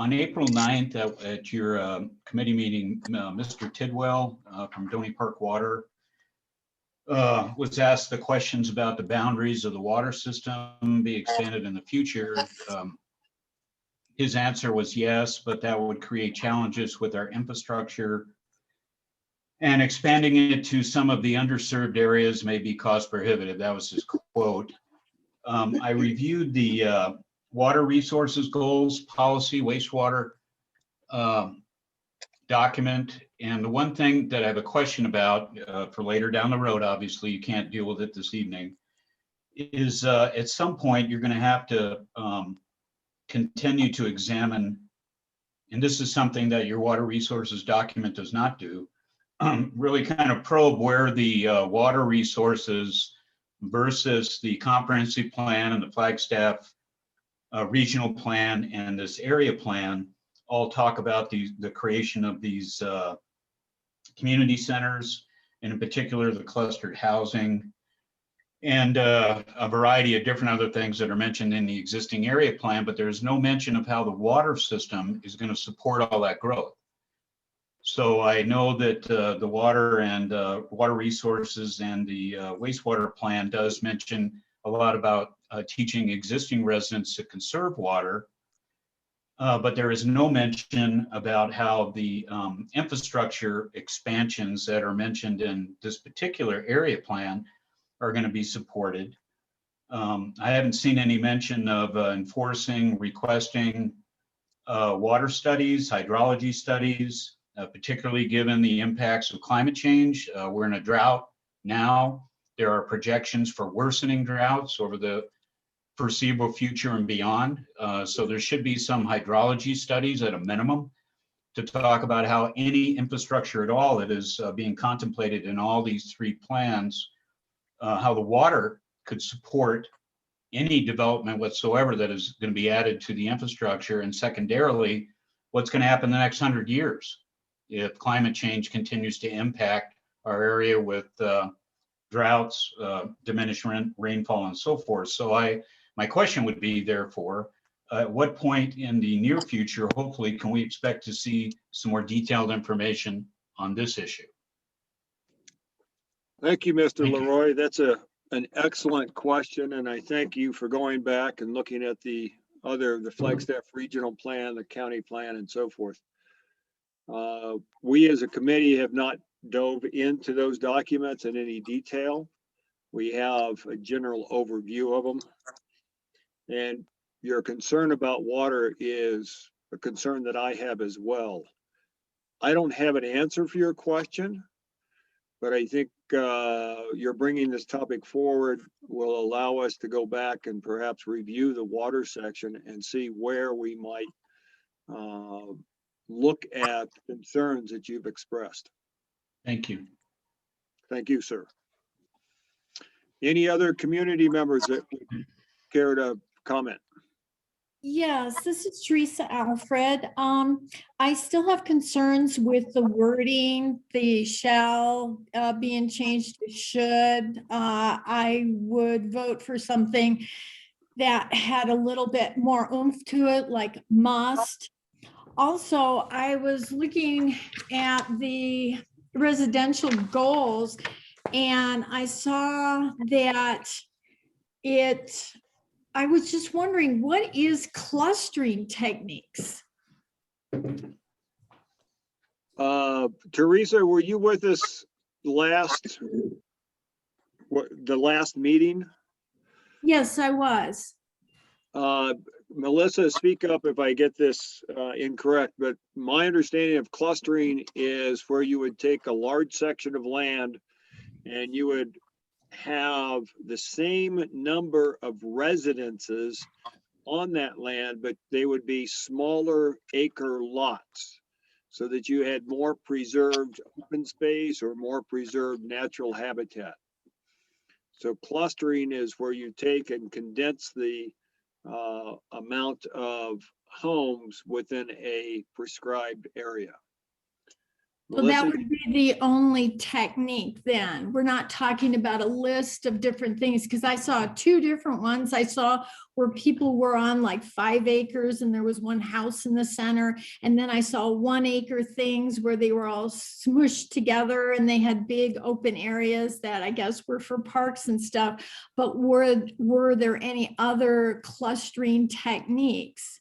On April 9th at your committee meeting, Mr. Tidwell from Doney Park Water was asked the questions about the boundaries of the water system be expanded in the future. His answer was yes, but that would create challenges with our infrastructure, and expanding it to some of the underserved areas may be cost prohibitive. That was his quote. I reviewed the water resources goals, policy, wastewater document. And the one thing that I have a question about for later down the road, obviously you can't deal with it this evening, is at some point you're going to have to continue to examine, and this is something that your water resources document does not do, really kind of probe where the water resources versus the comprehensive plan and the Flagstaff regional plan and this area plan all talk about the creation of these community centers, and in particular the clustered housing, and a variety of different other things that are mentioned in the existing area plan, but there's no mention of how the water system is going to support all that growth. So I know that the water and water resources and the wastewater plan does mention a lot about teaching existing residents to conserve water, but there is no mention about how the infrastructure expansions that are mentioned in this particular area plan are going to be supported. I haven't seen any mention of enforcing, requesting water studies, hydrology studies, particularly given the impacts of climate change. We're in a drought now. There are projections for worsening droughts over the foreseeable future and beyond. So there should be some hydrology studies at a minimum to talk about how any infrastructure at all that is being contemplated in all these three plans, how the water could support any development whatsoever that is going to be added to the infrastructure, and secondarily, what's going to happen in the next 100 years if climate change continues to impact our area with droughts, diminished rainfall, and so forth. So my question would be, therefore, at what point in the near future, hopefully, can we expect to see some more detailed information on this issue? Thank you, Mr. Thank you. Leroy. That's an excellent question, and I thank you for going back and looking at the Flagstaff regional plan, the county plan, and so forth. We as a committee have not dove into those documents in any detail. We have a general overview of them. And your concern about water is a concern that I have as well. I don't have an answer for your question, but I think you're bringing this topic forward will allow us to go back and perhaps review the water section and see where we might look at concerns that you've expressed. Thank you. Thank you, sir. Any other community members that would care to comment? Yes, this is Teresa Alfred. I still have concerns with the wording, the shall being changed to should. I would vote for something that had a little bit more oomph to it, like must. Also, I was looking at the residential goals, and I saw that I was just wondering, what is clustering techniques? Teresa, were you with us the last meeting? Yes, I was. Melissa, speak up if I get this incorrect, but my understanding of clustering is where you would take a large section of land and you would have the same number of residences on that land, but they would be smaller acre lots so that you had more preserved open space or more preserved natural habitat. So clustering is where you take and condense the amount of homes within a prescribed area. So that Melissa, would be the only technique then. We're not talking about a list of different things, because I saw two different ones. I saw where people were on like 5 acres and there was one house in the center. And then I saw 1 acre things where they were all smushed together and they had big open areas that I guess were for parks and stuff. But were there any other clustering techniques?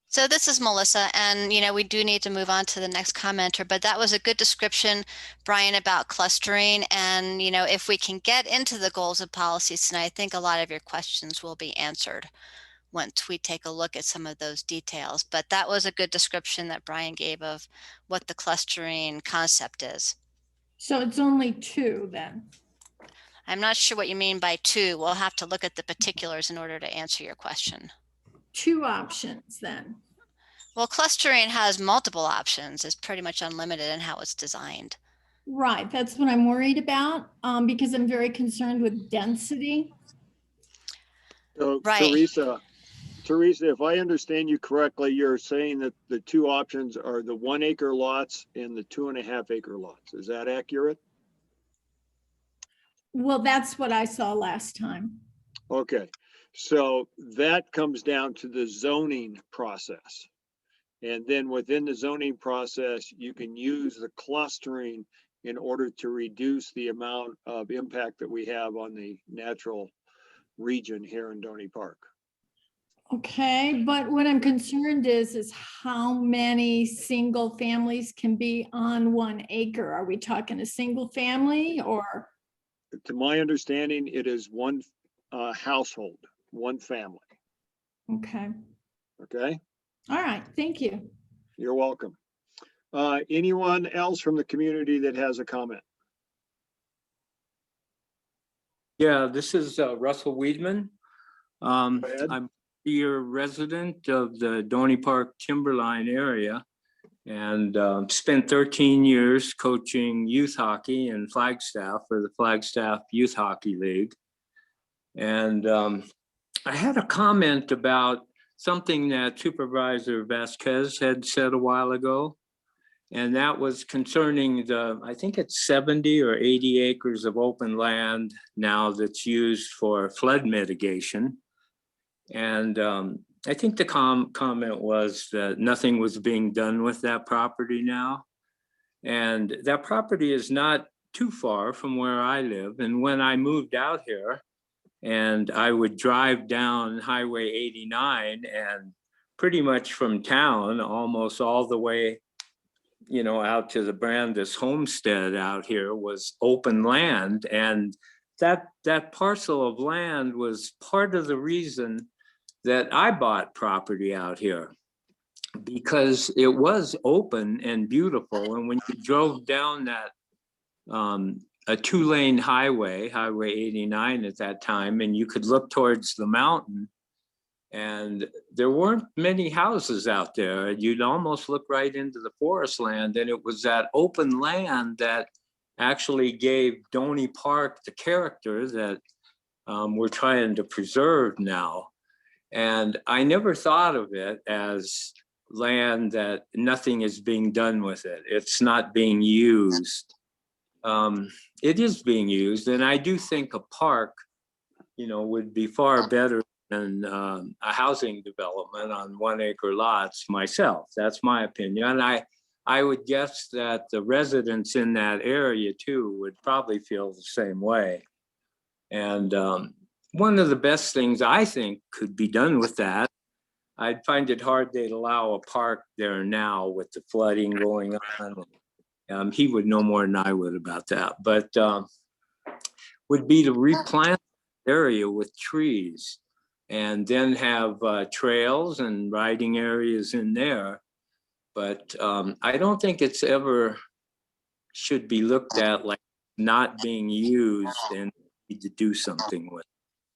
So this is Melissa, and we do need to move on to the next commenter, but that was a good description, Brian, about clustering. And if we can get into the goals and policies tonight, I think a lot of your questions will be answered once we take a look at some of those details. But that was a good description that Brian gave of what the clustering concept is. So it's only 2 then? I'm not sure what you mean by 2. We'll have to look at the particulars in order to answer your question. 2 options then. Well, clustering has multiple options. It's pretty much unlimited in how it's designed. Right, that's what I'm worried about, because I'm very concerned with density. so Right. Teresa, if I understand you correctly, you're saying that the 2 options are the 1 acre lots and the 2.5 acre lots. Is that accurate? Well, that's what I saw last time. Okay, so that comes down to the zoning process. And then within the zoning process, you can use the clustering in order to reduce the amount of impact that we have on the natural region here in Doney Park. Okay, but what I'm concerned is how many single families can be on 1 acre? Are we talking a single family or? To my understanding, it is one household, one family. Okay, Okay, all right, thank you. you're welcome. Anyone else from the community that has a comment? Yeah, this is Russell Weedman. Go ahead. I'm a resident of the Doney Park Timberline area and spent 13 years coaching youth hockey and Flagstaff for the Flagstaff Youth Hockey League. And I had a comment about something that Supervisor Vasquez had said a while ago. And that was concerning I think it's 70 or 80 acres of open land now that's used for flood mitigation. And I think the comment was that nothing was being done with that property now. And that property is not too far from where I live. And when I moved out here and I would drive down Highway 89 and pretty much from town, almost all the way, out to the Brandis homestead out here was open land. And that parcel of land was part of the reason that I bought property out here, because it was open and beautiful. And when you drove down that a 2-lane highway, Highway 89 at that time, and you could look towards the mountain, and there weren't many houses out there. You'd almost look right into the forest land, and it was that open land that actually gave Doney Park the character that we're trying to preserve now. And I never thought of it as land that nothing is being done with it. It's not being used. It is being used. And I do think a park, would be far better than a housing development on 1 acre lots myself. That's my opinion. And I would guess that the residents in that area too would probably feel the same way. And one of the best things I think could be done with that, I'd find it hard they'd allow a park there now with the flooding going on. He would know more than I would about that, but would be to replant the area with trees and then have trails and riding areas in there. But I don't think it's ever should be looked at like not being used and need to do something with.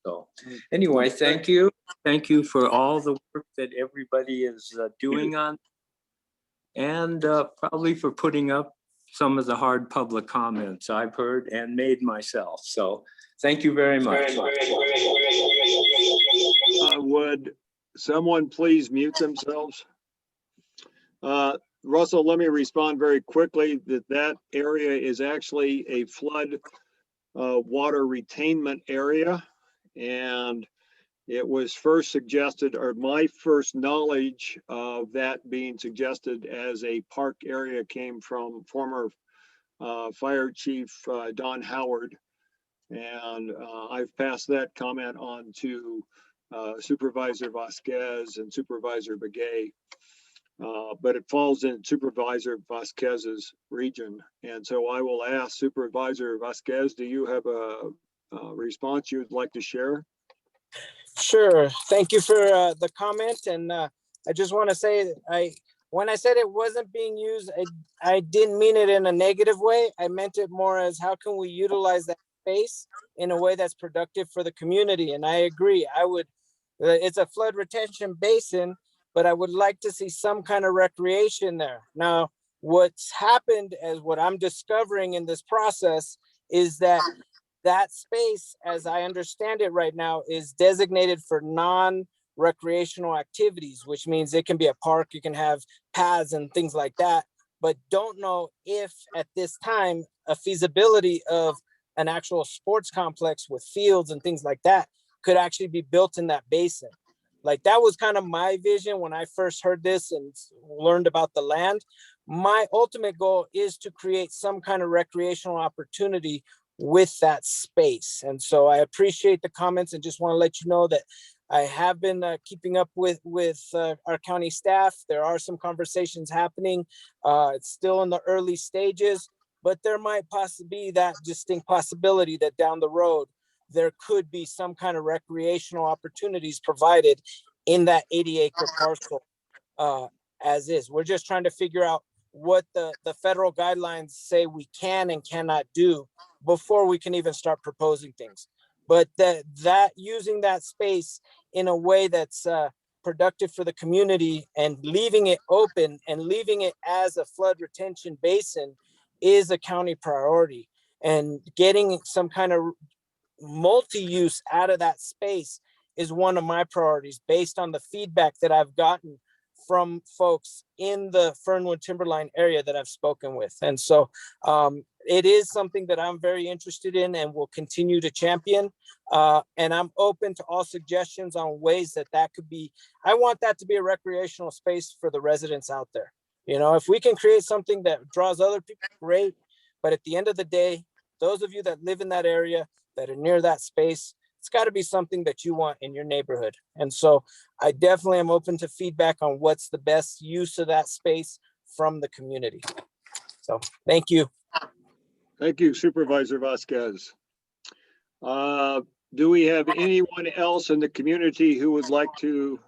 So anyway, thank you. Thank you for all the work that everybody is doing on, and probably for putting up some of the hard public comments I've heard and made myself. So thank you very much. Would someone please mute themselves? Russell, let me respond very quickly that area is actually a flood water retainment area. And it was first suggested, or my first knowledge of that being suggested as a park area came from former Fire Chief Don Howard. And I've passed that comment on to Supervisor Vasquez and Supervisor Begay. But it falls in Supervisor Vasquez's region. And so I will ask Supervisor Vasquez, do you have a response you'd like to share? Sure. Thank you for the comment. And I just want to say, when I said it wasn't being used, I didn't mean it in a negative way. I meant it more as how can we utilize that space in a way that's productive for the community? And I agree. It's a flood retention basin, but I would like to see some kind of recreation there. Now, what's happened as what I'm discovering in this process is that space, as I understand it right now, is designated for non-recreational activities, which means it can be a park, you can have paths and things like that, but don't know if at this time a feasibility of an actual sports complex with fields and things like that could actually be built in that basin. Like that was kind of my vision when I first heard this and learned about the land. My ultimate goal is to create some kind of recreational opportunity with that space. And so I appreciate the comments and just want to let you know that I have been keeping up with our county staff. There are some conversations happening. It's still in the early stages, but there might possibly be that distinct possibility that down the road, there could be some kind of recreational opportunities provided in that 80-acre parcel as is. We're just trying to figure out what the federal guidelines say we can and cannot do before we can even start proposing things. But that using that space in a way that's productive for the community and leaving it open and leaving it as a flood retention basin is a county priority. And getting some kind of multi-use out of that space is one of my priorities based on the feedback that I've gotten from folks in the Fernwood Timberline area that I've spoken with. And so it is something that I'm very interested in and will continue to champion. And I'm open to all suggestions on ways that could be. I want that to be a recreational space for the residents out there. You know, if we can create something that draws other people, great. But at the end of the day, those of you that live in that area, that are near that space, it's got to be something that you want in your neighborhood. And so I definitely am open to feedback on what's the best use of that space from the community. So thank you. Thank you, Supervisor Vasquez. Do we have anyone else in the community who would like to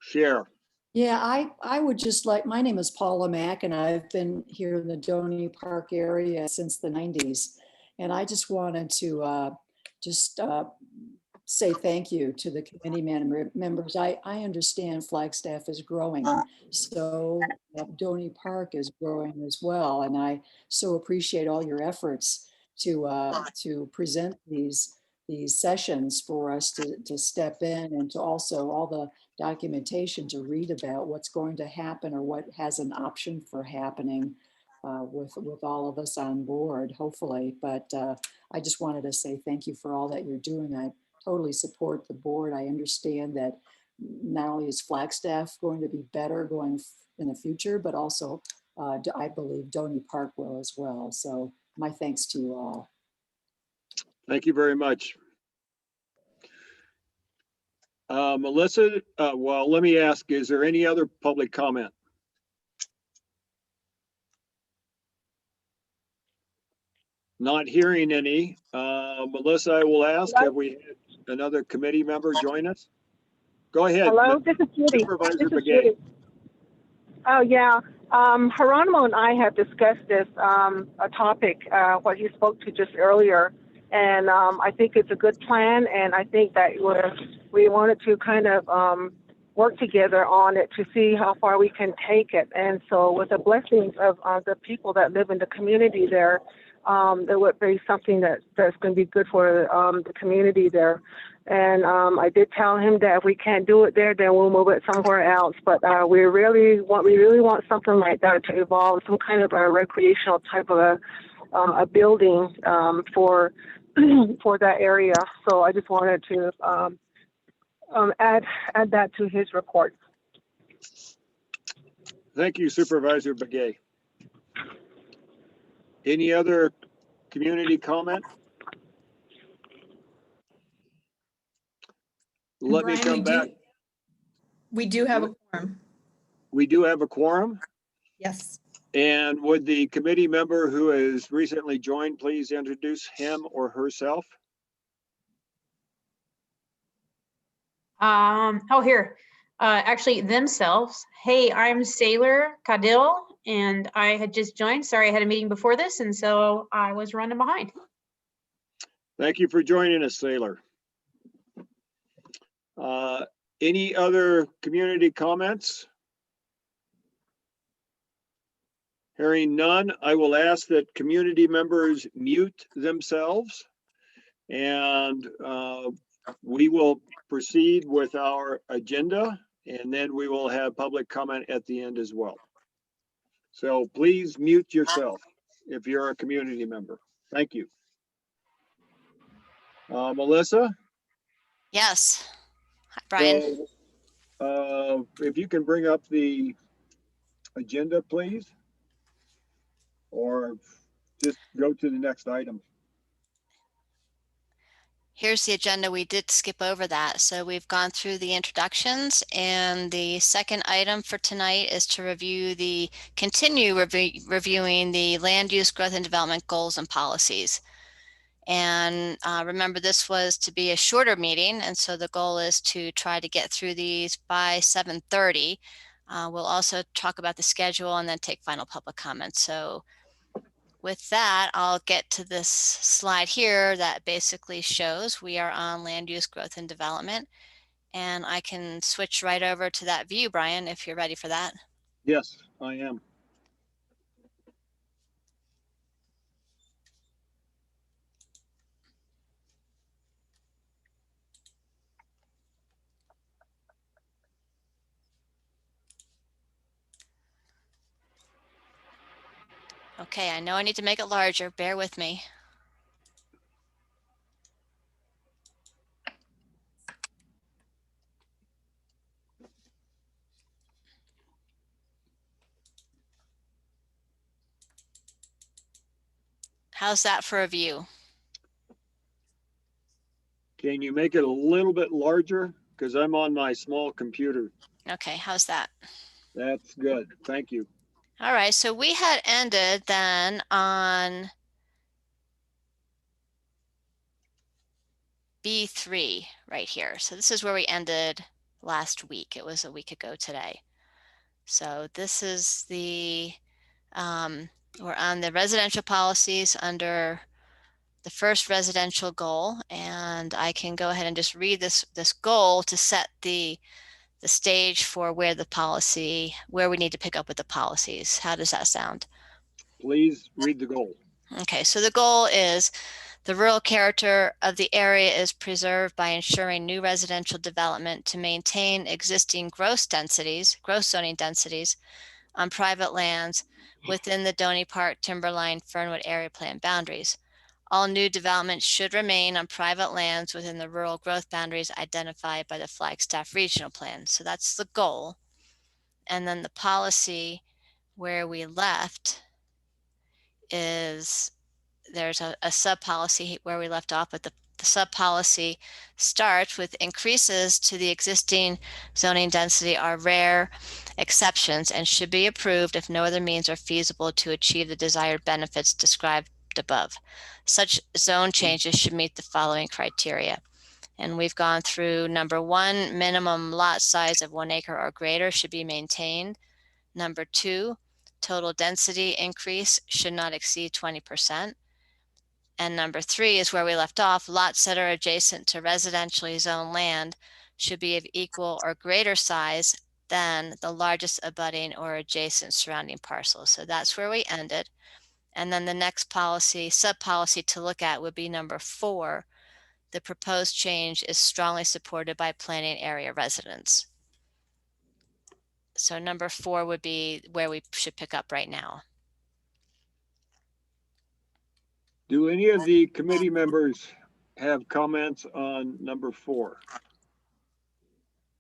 share? Yeah, I would just like, my name is Paula Mack and I've been here in the Doney Park area since the 90s. And I just wanted to say thank you to the committee members. I understand Flagstaff is growing, so Doney Park is growing as well. And I so appreciate all your efforts to present these sessions for us to step in, and to also all the documentation to read about what's going to happen or what has an option for happening with all of us on board, hopefully. But I just wanted to say thank you for all that you're doing. I totally support the board. I understand that not only is Flagstaff going to be better going in the future, but also I believe Doney Park will as well. So my thanks to you all. Thank you very much. Melissa, well, let me ask, is there any other public comment? Not hearing any. Melissa, I will ask, have we had another committee member join us? Go ahead. Hello, this is Judy. Supervisor This is Begay. Judy. Oh, yeah. Geronimo and I have discussed this, a topic, what you spoke to just earlier. And I think it's a good plan. And I think that we wanted to kind of work together on it to see how far we can take it. And so with the blessings of the people that live in the community there would be something that's going to be good for the community there. And I did tell him that if we can't do it there, then we'll move it somewhere else. But we really want something like that to evolve, some kind of a recreational type of a building for for that area. So I just wanted to add that to his report. Thank you, Supervisor Begay. Any other community comment? Let me Brian, come back. We do have a quorum. We do have a quorum. Yes. And would the committee member who has recently joined please introduce him or herself? Here. Actually themselves. Hey, I'm Sailor Cadil and I had just joined. Sorry, I had a meeting before this and so I was running behind. Thank you for joining us, Sailor. Any other community comments? Hearing none, I will ask that community members mute themselves and we will proceed with our agenda and then we will have public comment at the end as well. So please mute yourself if you're a community member. Thank you. Melissa? Yes. Hi, Brian. So, if you can bring up the agenda, please. Or just go to the next item. Here's the agenda. We did skip over that. So we've gone through the introductions and the second item for tonight is to continue reviewing the land use growth and development goals and policies. And remember, this was to be a shorter meeting. And so the goal is to try to get through these by 7:30. We'll also talk about the schedule and then take final public comments. So with that, I'll get to this slide here that basically shows we are on land use growth and development. And I can switch right over to that view, Brian, if you're ready for that. Yes, I am. Okay, I know I need to make it larger. Bear with me. How's that for a view? Can you make it a little bit larger? Because I'm on my small computer. Okay, how's that? That's good. Thank you. All right, so we had ended then on B3 right here. So this is where we ended last week. It was a week ago today. So this is the, we're on the residential policies under the first residential goal. And I can go ahead and just read this goal to set the stage for where we need to pick up with the policies. How does that sound? Please read the goal. Okay, so the goal is the rural character of the area is preserved by ensuring new residential development to maintain existing gross zoning densities on private lands within the Doney Park, Timberline, Fernwood area plan boundaries. All new development should remain on private lands within the rural growth boundaries identified by the Flagstaff Regional Plan. So that's the goal. And then the policy where we left is there's a sub-policy where we left off, but the sub-policy starts with increases to the existing zoning density are rare exceptions and should be approved if no other means are feasible to achieve the desired benefits described above. Such zone changes should meet the following criteria. And we've gone through number 1, minimum lot size of 1 acre or greater should be maintained. Number 2, total density increase should not exceed 20%. And number 3 is where we left off. Lots that are adjacent to residentially zoned land should be of equal or greater size than the largest abutting or adjacent surrounding parcels. So that's where we ended. And then the next policy, sub-policy to look at would be number 4, The proposed change is strongly supported by planning area residents. So number 4 would be where we should pick up right now. Do any of the committee members have comments on number 4?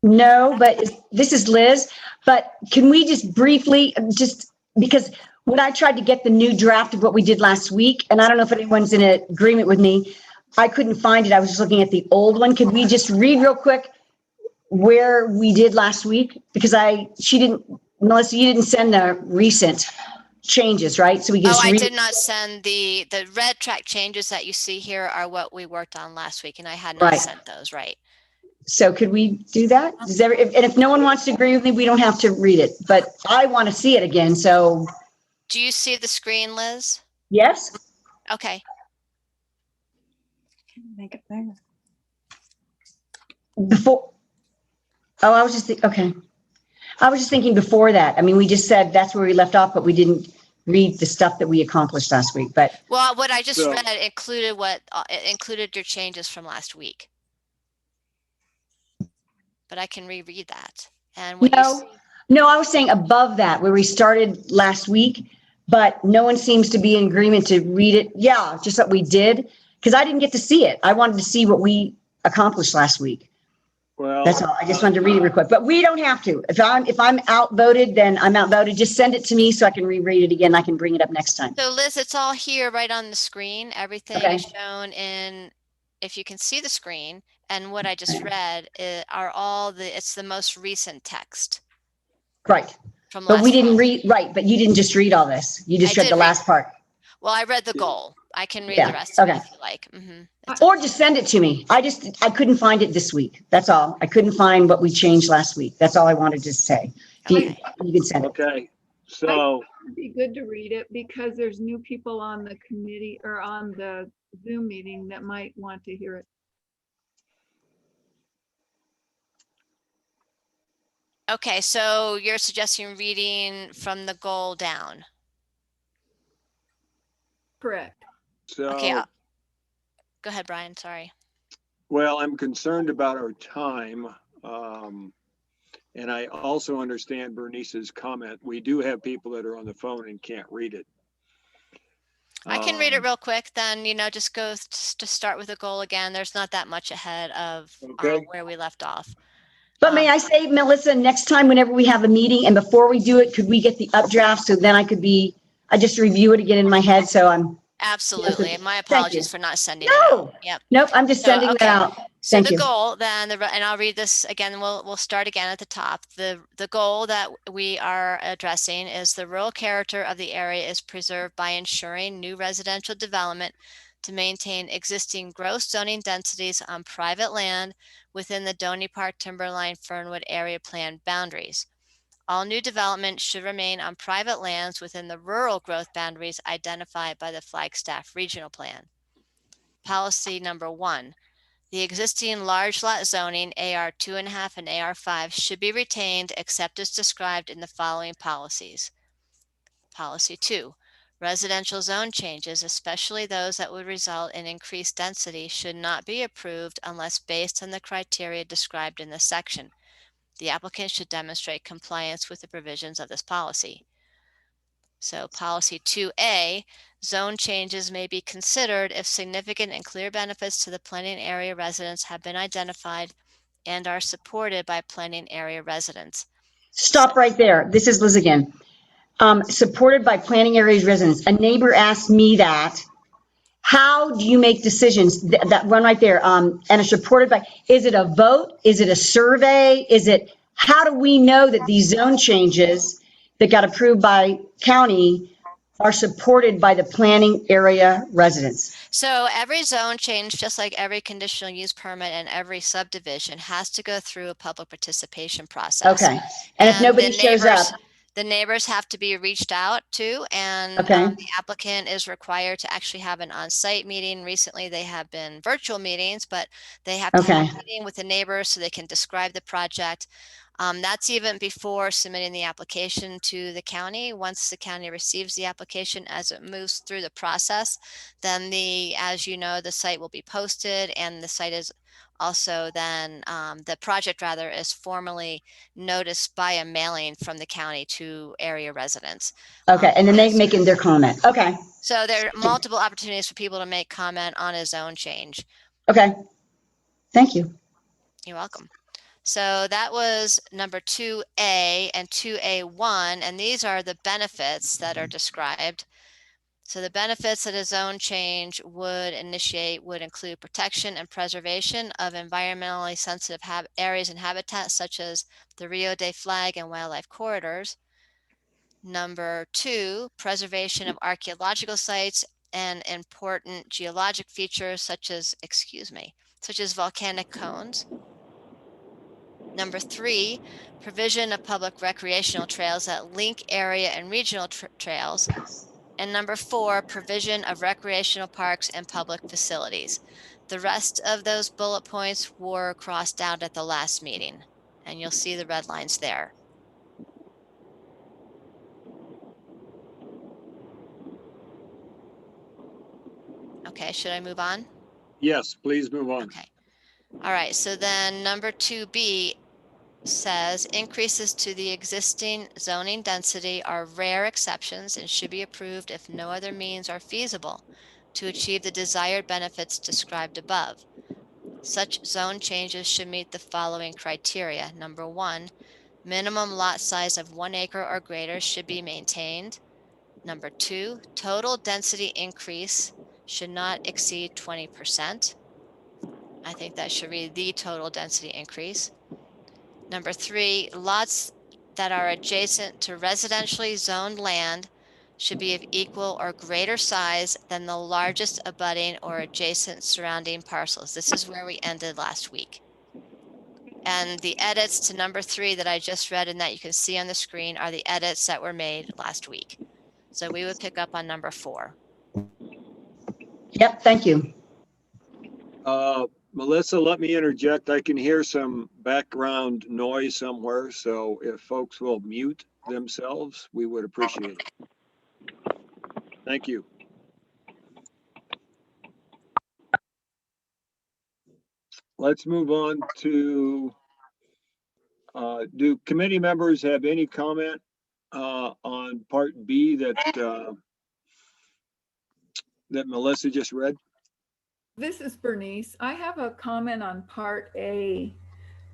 No, but this is Liz, but can we just briefly, just because when I tried to get the new draft of what we did last week, and I don't know if anyone's in agreement with me, I couldn't find it. I was just looking at the old one. Could we just read real quick where we did last week? Because Melissa, you didn't send the recent changes, right? So we can Oh, just I read. did not send the red track changes that you see here are what we worked on last week, and I had not Right. sent those, right? So could we do that? And if no one wants to agree with me, we don't have to read it, but I want to see it again. So Do you see the screen, Liz? yes. Okay. Make it bigger. Before, oh, I was just thinking before that. I mean, we just said that's where we left off, but we didn't read the stuff that we accomplished last week. But Well, what I just So- read included it included your changes from last week. But I can reread that. And what you see, no, I was saying above that where we started last week, but no one seems to be in agreement to read it. Yeah, just what we did, because I didn't get to see it. I wanted to see what we accomplished last week. Well, That's all. I just wanted to read it real quick, but we don't have to. If I'm outvoted, then I'm outvoted. Just send it to me so I can reread it again. I can bring it up next time. so Liz, it's all here right on the screen. Everything Okay. is shown in, if you can see the screen, and what I just read it's the most recent text Right. from But last we didn't week. read, right, but you didn't just read all this. You just I read did the read- last part. Well, I read the goal. I can read Yeah, the rest of it okay. if you like. Or just send it to me. I couldn't find it this week. That's all. I couldn't find what we changed last week. That's all I wanted to say. Okay. You can send it. okay, so, It'd be good to read it because there's new people on the committee or on the Zoom meeting that might want to hear it. Okay, so you're suggesting reading from the goal down. Correct. Okay, so, go ahead, Brian, sorry. well, I'm concerned about our time. And I also understand Bernice's comment. We do have people that are on the phone and can't read it. I can read it Um, real quick, then, just go to start with the goal again. There's not that much ahead of Okay. where we left off. But may I say, Melissa, next time, whenever we have a meeting and before we do it, could we get the updraft? So then I just review it again in my head. So I'm, Absolutely. And my Thank you. apologies for not sending it out. no, Yep. nope, I'm just So, sending okay. that out. So Thank the you. goal then, and I'll read this again, we'll start again at the top. The goal that we are addressing is the rural character of the area is preserved by ensuring new residential development to maintain existing gross zoning densities on private land within the Doney Park Timberline Fernwood area plan boundaries. All new development should remain on private lands within the rural growth boundaries identified by the Flagstaff Regional Plan. Policy number 1. The existing large lot zoning AR 2.5 and AR 5 should be retained except as described in the following policies. Policy 2. Residential zone changes, especially those that would result in increased density, should not be approved unless based on the criteria described in this section. The applicant should demonstrate compliance with the provisions of this policy. So policy 2A, zone changes may be considered if significant and clear benefits to the planning area residents have been identified and are supported by planning area residents. Stop right there. This is Liz again. Supported by planning areas residents. A neighbor asked me that. How do you make decisions? That one right there. And it's supported by, is it a vote? Is it a survey? How do we know that these zone changes that got approved by county are supported by the planning area residents? So every zone change, just like every conditional use permit and every subdivision, has to go through a public participation process. Okay. And if nobody the shows neighbors- up, The neighbors have to be reached out to, and Okay. The applicant is required to actually have an on-site meeting. Recently, they have been virtual meetings, but they have to have Okay. a meeting with the neighbors so they can describe the project. That's even before submitting the application to the county. Once the county receives the application, as it moves through the process, then as you know, the site will be posted, and the site is also then, the project rather is formally noticed by a mailing from the county to area residents. Okay, and then they Yes. making their comment. Okay, So there are multiple opportunities for people to make comment on a zone change. okay. Thank you. You're welcome. So that was number 2A and 2A1, and these are the benefits that are described. So the benefits that a zone change would initiate would include protection and preservation of environmentally sensitive areas and habitats such as the Rio de Flag and wildlife corridors. Number 2, preservation of archaeological sites and important geologic features such as volcanic cones. Number 3, provision of public recreational trails that link area and regional trails. And number 4, provision of recreational parks and public facilities. The rest of those bullet points were crossed out at the last meeting, and you'll see the red lines there. Okay, should I move on? Yes, please move on. Okay. All right, so then number 2B says increases to the existing zoning density are rare exceptions and should be approved if no other means are feasible to achieve the desired benefits described above. Such zone changes should meet the following criteria. Number 1, minimum lot size of 1 acre or greater should be maintained. Number 2, total density increase should not exceed 20%. I think that should read the total density increase. Number 3, lots that are adjacent to residentially zoned land should be of equal or greater size than the largest abutting or adjacent surrounding parcels. This is where we ended last week. And the edits to number 3 that I just read and that you can see on the screen are the edits that were made last week. So we would pick up on number 4. Yep, thank you. Melissa, let me interject. I can hear some background noise somewhere, so if folks will mute themselves, we would appreciate it. Thank you. Let's move on to, do committee members have any comment on part B that Melissa just read? This is Bernice. I have a comment on part A.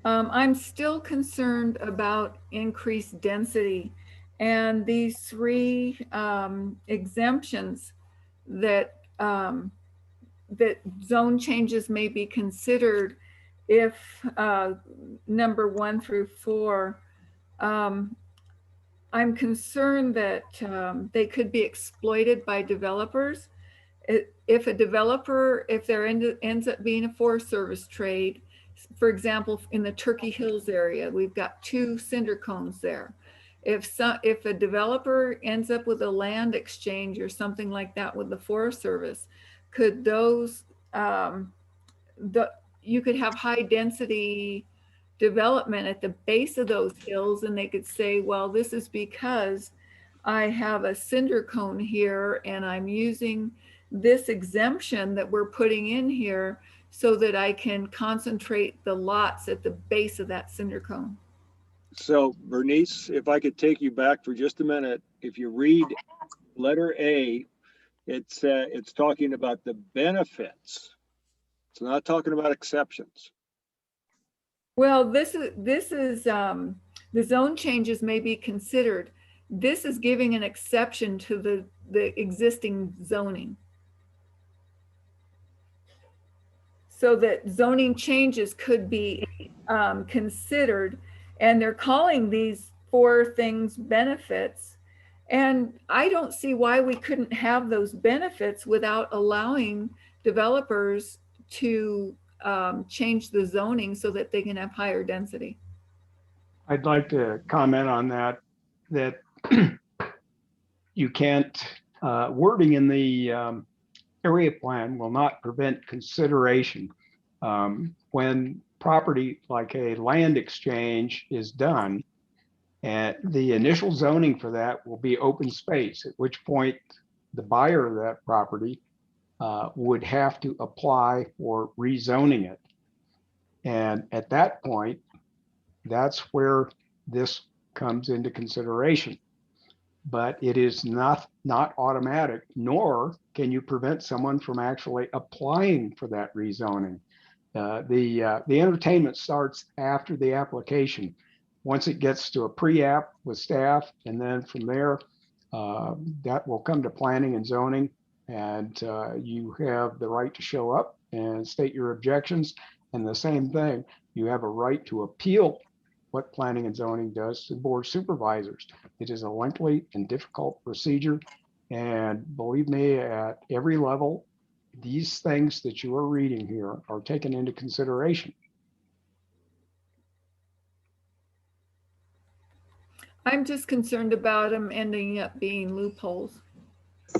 I'm still concerned about increased density and these 3 exemptions that that zone changes may be considered if number 1 through 4. I'm concerned that they could be exploited by developers. If a developer, if there ends up being a Forest Service trade, for example, in the Turkey Hills area, we've got 2 cinder cones there. If a developer ends up with a land exchange or something like that with the Forest Service, could those, you could have high density development at the base of those hills, and they could say, well, this is because I have a cinder cone here and I'm using this exemption that we're putting in here so that I can concentrate the lots at the base of that cinder cone. So Bernice, if I could take you back for just a minute, if you read letter A, it's talking about the benefits. It's not talking about exceptions. Well, this is the zone changes may be considered. This is giving an exception to the existing zoning. So that zoning changes could be considered, and they're calling these 4 things benefits. And I don't see why we couldn't have those benefits without allowing developers to change the zoning so that they can have higher density. I'd like to comment on that you can't, wording in the area plan will not prevent consideration. When property like a land exchange is done, and the initial zoning for that will be open space, at which point the buyer of that property would have to apply for rezoning it. And at that point, that's where this comes into consideration. But it is not automatic, nor can you prevent someone from actually applying for that rezoning. The entertainment starts after the application. Once it gets to a pre-app with staff, and then from there, that will come to planning and zoning, and you have the right to show up and state your objections. And the same thing, you have a right to appeal what planning and zoning does to board supervisors. It is a lengthy and difficult procedure. And believe me, at every level, these things that you are reading here are taken into consideration. I'm just concerned about them ending up being loopholes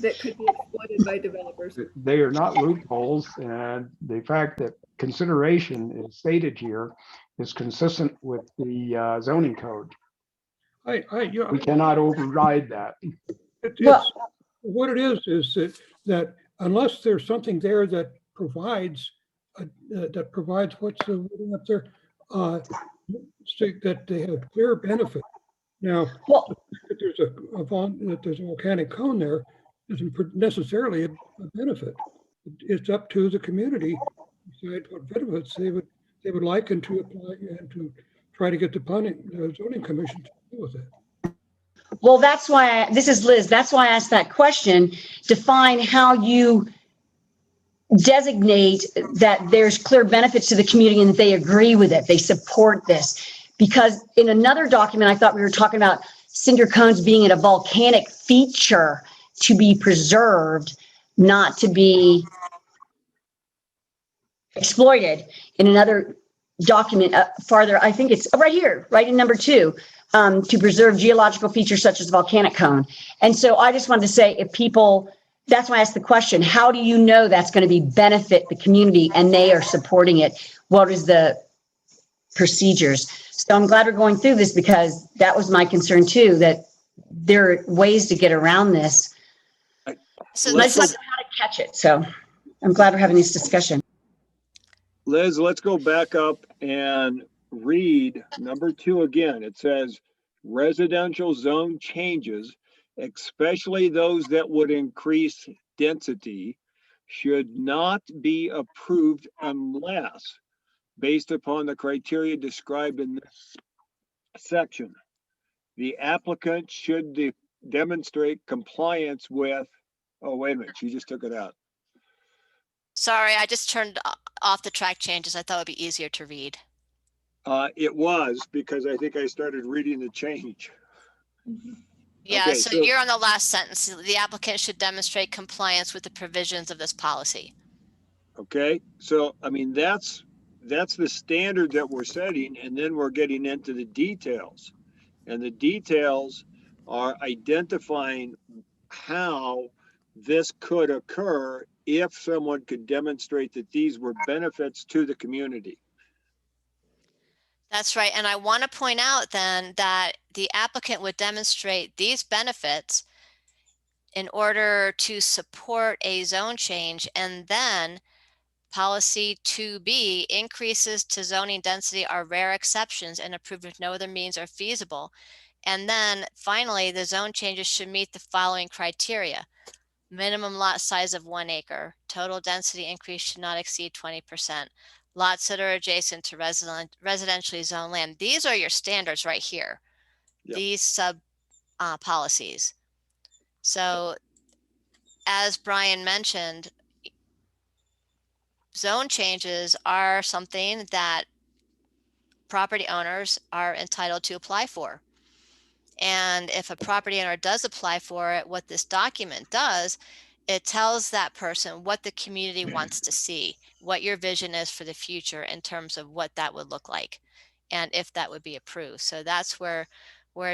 that could be exploited by developers. They are not loopholes, and the fact that consideration is stated here is consistent with the zoning code. Yeah, We cannot override that. it's, what it is that unless there's something there that provides what's the wording up there, that they have clear benefit. Now, if there's a volcanic cone there, isn't necessarily a benefit. It's up to the community to decide what benefits they would like, and to apply and to try to get the zoning commission to deal with it. Well, that's why, this is Liz, that's why I asked that question. Define how you designate that there's clear benefits to the community and that they agree with it, they support this. Because in another document, I thought we were talking about cinder cones being a volcanic feature to be preserved, not to be exploited. In another document farther, I think it's right here, right in number 2, to preserve geological features such as volcanic cone. And so I just wanted to say, if people, that's why I asked the question, how do you know that's going to be benefit the community and they are supporting it? What is the procedures? So I'm glad we're going through this, because that was my concern too, that there are ways to get around this. So I just don't know how to catch it. So I'm glad we're having this discussion. Liz, let's go back up and read number 2 again. It says residential zone changes, especially those that would increase density, should not be approved unless based upon the criteria described in this section. The applicant should demonstrate compliance with, oh, wait a minute, you just took it out. sorry, I just turned off the track changes. I thought it would be easier to read. It was, because I think I started reading the change. Yeah, Okay, so you're on the last sentence. The applicant should demonstrate compliance with the provisions of this policy. Okay, so I mean, that's the standard that we're setting, and then we're getting into the details. And the details are identifying how this could occur if someone could demonstrate that these were benefits to the community. That's right. And I want to point out then that the applicant would demonstrate these benefits in order to support a zone change. And then policy 2B, increases to zoning density are rare exceptions and approved if no other means are feasible. And then finally, the zone changes should meet the following criteria. Minimum lot size of 1 acre. Total density increase should not exceed 20%. Lots that are adjacent to residentially zoned land. These are your standards right here. Yep. These sub policies. So as Brian mentioned, zone changes are something that property owners are entitled to apply for. And if a property owner does apply for it, what this document does, it tells that person what the community wants to see, what your vision is for the future in terms of what that would look like, and if that would be approved. So that's where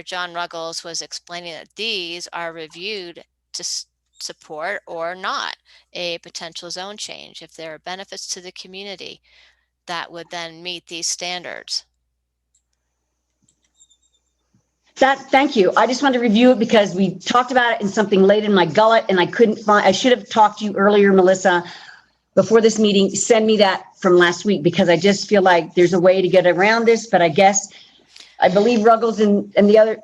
John Ruggles was explaining that these are reviewed to support or not a potential zone change. If there are benefits to the community, that would then meet these standards. Thank you. I just wanted to review it because we talked about it and something laid in my gullet and I couldn't find, I should have talked to you earlier, Melissa, before this meeting. Send me that from last week because I just feel like there's a way to get around this, but I guess I believe Ruggles and the other,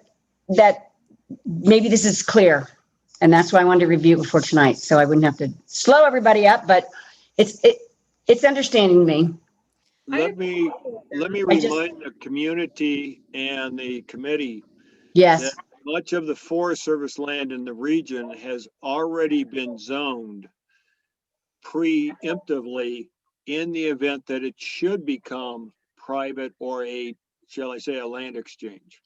that maybe this is clear. And that's why I wanted to review it before tonight. So I wouldn't have to slow everybody up, but it's understanding me. Let me I just- remind the community and the committee Yes. that much of the Forest Service land in the region has already been zoned preemptively in the event that it should become private or shall I say, a land exchange.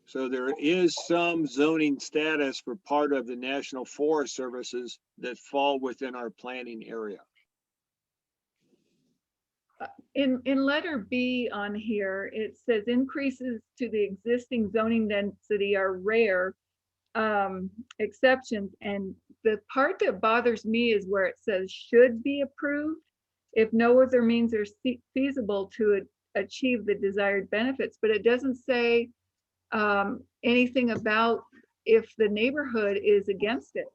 So there is some zoning status for part of the National Forest Services that fall within our planning area. In letter B on here, it says increases to the existing zoning density are rare exceptions. And the part that bothers me is where it says should be approved if no other means are feasible to achieve the desired benefits. But it doesn't say anything about if the neighborhood is against it.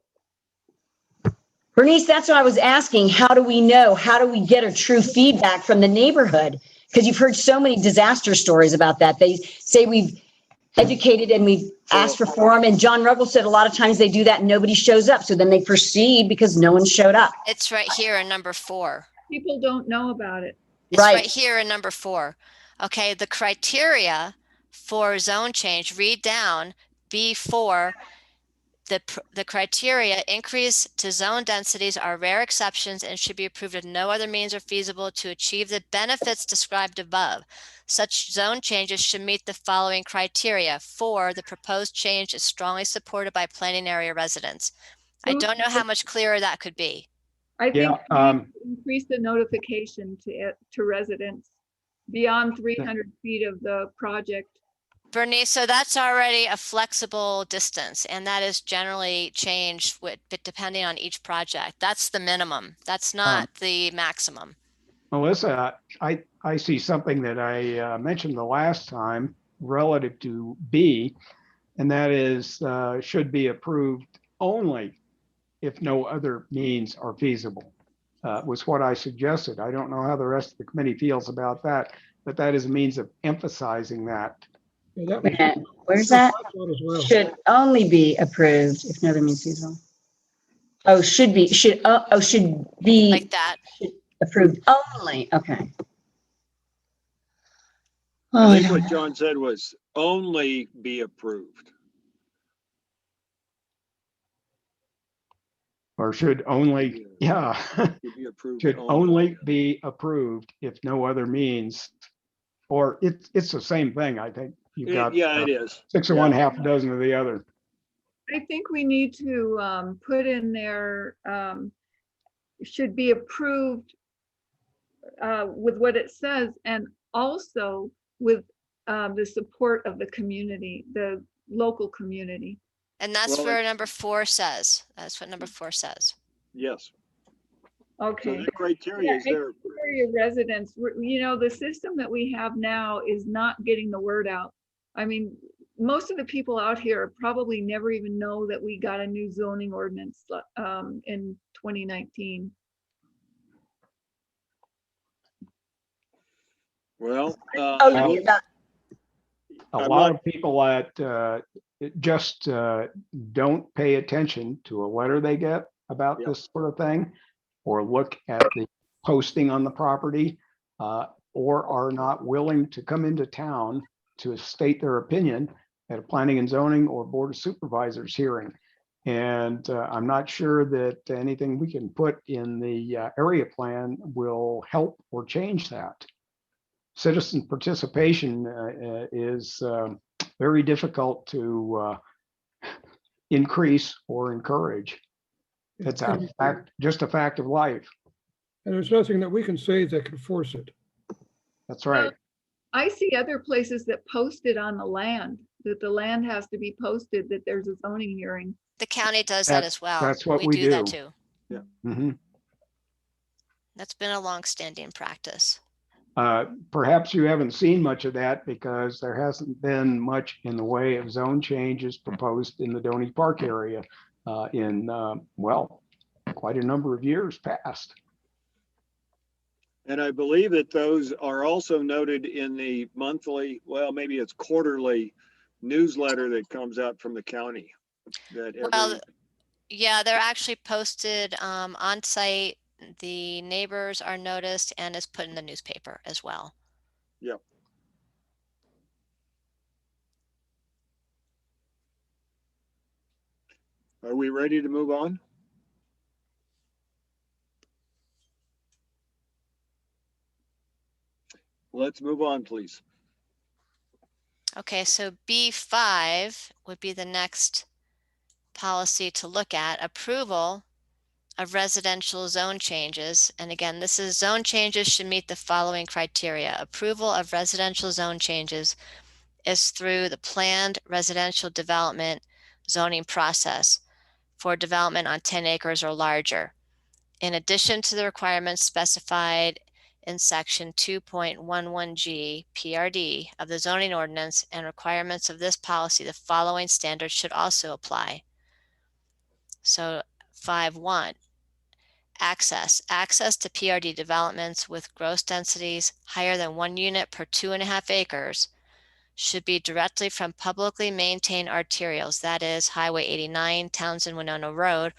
Bernice, that's what I was asking. How do we know? How do we get a true feedback from the neighborhood? Because you've heard so many disaster stories about that. They say we've educated and we've asked for forum. And John Ruggles said a lot of times they do that and nobody shows up. So then they proceed because no one showed up. It's right here in number 4. People don't know about it. It's Right. right here in number 4. Okay, the criteria for zone change, read down B4. The criteria increase to zone densities are rare exceptions and should be approved if no other means are feasible to achieve the benefits described above. Such zone changes should meet the following criteria. 4, the proposed change is strongly supported by planning area residents. I don't know how much clearer that could be. I think Yeah, we need to increase the notification to residents beyond 300 feet of the project. Bernice, so that's already a flexible distance, and that is generally changed depending on each project. That's the minimum. That's not the maximum. Melissa, I see something that I mentioned the last time relative to B, and that is should be approved only if no other means are feasible, was what I suggested. I don't know how the rest of the committee feels about that, but that is a means of emphasizing that. Yeah, that was- Where's that? as well. Should only be approved if no other means feasible. Oh, should be Like that. approved only. Okay. Oh, I think what John said was only be approved. Or should only, yeah, Should be approved should only be approved if no other means, or it's the same thing, I think. You've got Yeah, it is. 6 of one, half a dozen of the other. I think we need to put in there, should be approved with what it says, and also with the support of the community, the local community. And that's Well, where number 4 says. That's what number 4 says. Yes. Okay. So the criteria is there. Area residents, the system that we have now is not getting the word out. I mean, most of the people out here probably never even know that we got a new zoning ordinance in 2019. Well, Oh, A lot of people that just don't pay attention to a letter they get about this sort of thing, or look at the posting on the property, or are not willing to come into town to state their opinion at a planning and zoning or board of supervisors hearing. And I'm not sure that anything we can put in the area plan will help or change that. Citizen participation is very difficult to increase or encourage. It's a fact, just a fact of life. And there's nothing that we can say that can force it. That's right. I see other places that post it on the land, that the land has to be posted, that there's a zoning hearing. The county does that as well. That's what we do that do. too. Yeah. Mm-hmm. That's been a long-standing practice. Perhaps you haven't seen much of that because there hasn't been much in the way of zone changes proposed in the Doney Park area well, quite a number of years past. And I believe that those are also noted in the monthly, well, maybe it's quarterly newsletter that comes out from the county. Well, yeah, they're actually posted on site. The neighbors are noticed and is put in the newspaper as well. Yep. Are we ready to move on? Let's move on, please. Okay, so B5 would be the next policy to look at, approval of residential zone changes. And again, this is zone changes should meet the following criteria. Approval of residential zone changes is through the planned residential development zoning process for development on 10 acres or larger. In addition to the requirements specified in section 2.11G PRD of the zoning ordinance and requirements of this policy, the following standards should also apply. So 5.1, access to PRD developments with gross densities higher than 1 unit per 2.5 acres should be directly from publicly maintained arterials, that is Highway 89, Townsend Winona Road,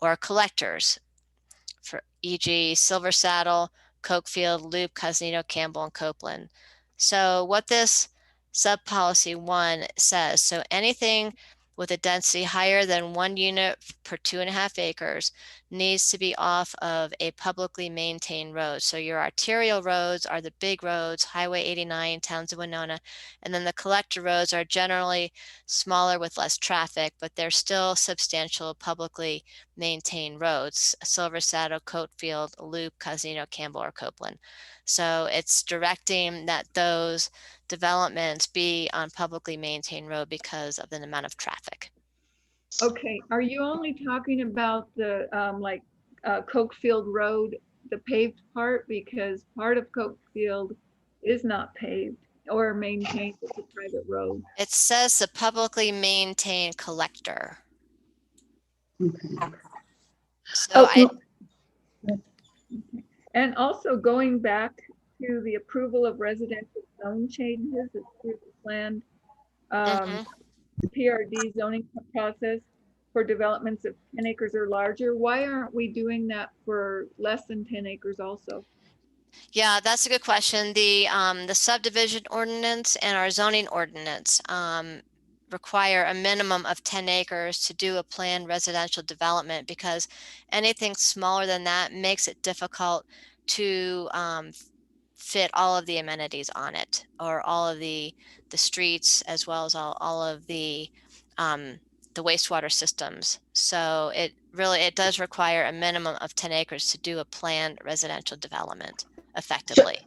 or collectors, for e.g. Silver Saddle, Cokefield, Loop, Cosinito, Campbell, and Copeland. So what this sub-policy 1 says, so anything with a density higher than 1 unit per 2.5 acres needs to be off of a publicly maintained road. So your arterial roads are the big roads, Highway 89, Townsend, Winona, and then the collector roads are generally smaller with less traffic, but they're still substantial publicly maintained roads, Silver Saddle, Cotefield, Loop, Cosinito, Campbell, or Copeland. So it's directing that those developments be on publicly maintained road because of the amount of traffic. Okay, are you only talking about the Cokefield Road, the paved part? Because part of Cokefield is not paved or maintained as a private road. It says the publicly maintained collector. Okay. So And also going back to the approval of residential zone changes, it's through the planned PRD zoning process for developments of 10 acres or larger. Why aren't we doing that for less than 10 acres also? Yeah, that's a good question. The subdivision ordinance and our zoning ordinance require a minimum of 10 acres to do a planned residential development, because anything smaller than that makes it difficult to fit all of the amenities on it, or all of the streets, as well as all of the wastewater systems. So it does require a minimum of 10 acres to do a planned residential development effectively.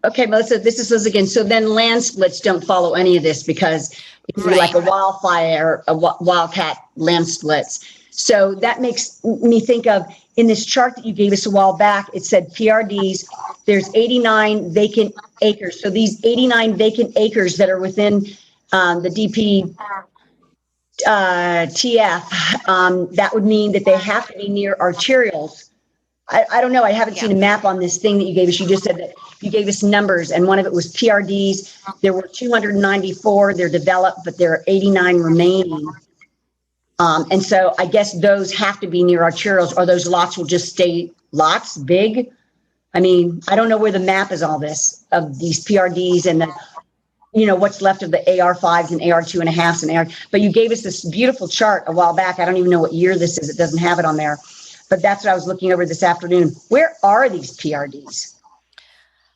Okay, Melissa, this is Liz again. So then land splits don't follow any of this because it can be like a wildfire, wildcat land splits. So that makes me think of, in this chart that you gave us a while back, it said PRDs, there's 89 vacant acres. So these 89 vacant acres that are within the DP TF, that would mean that they have to be near arterials. I don't know. I haven't seen a map on this thing that you gave us. You just said that you gave us numbers, and one of it was PRDs. There were 294. They're developed, but there are 89 remaining. And so I guess those have to be near arterials, or those lots will just stay lots big. I mean, I don't know where the map is, all this of these PRDs and the, what's left of the AR5s and AR2.5s and AR, but you gave us this beautiful chart a while back. I don't even know what year this is. It doesn't have it on there, but that's what I was looking over this afternoon. Where are these PRDs?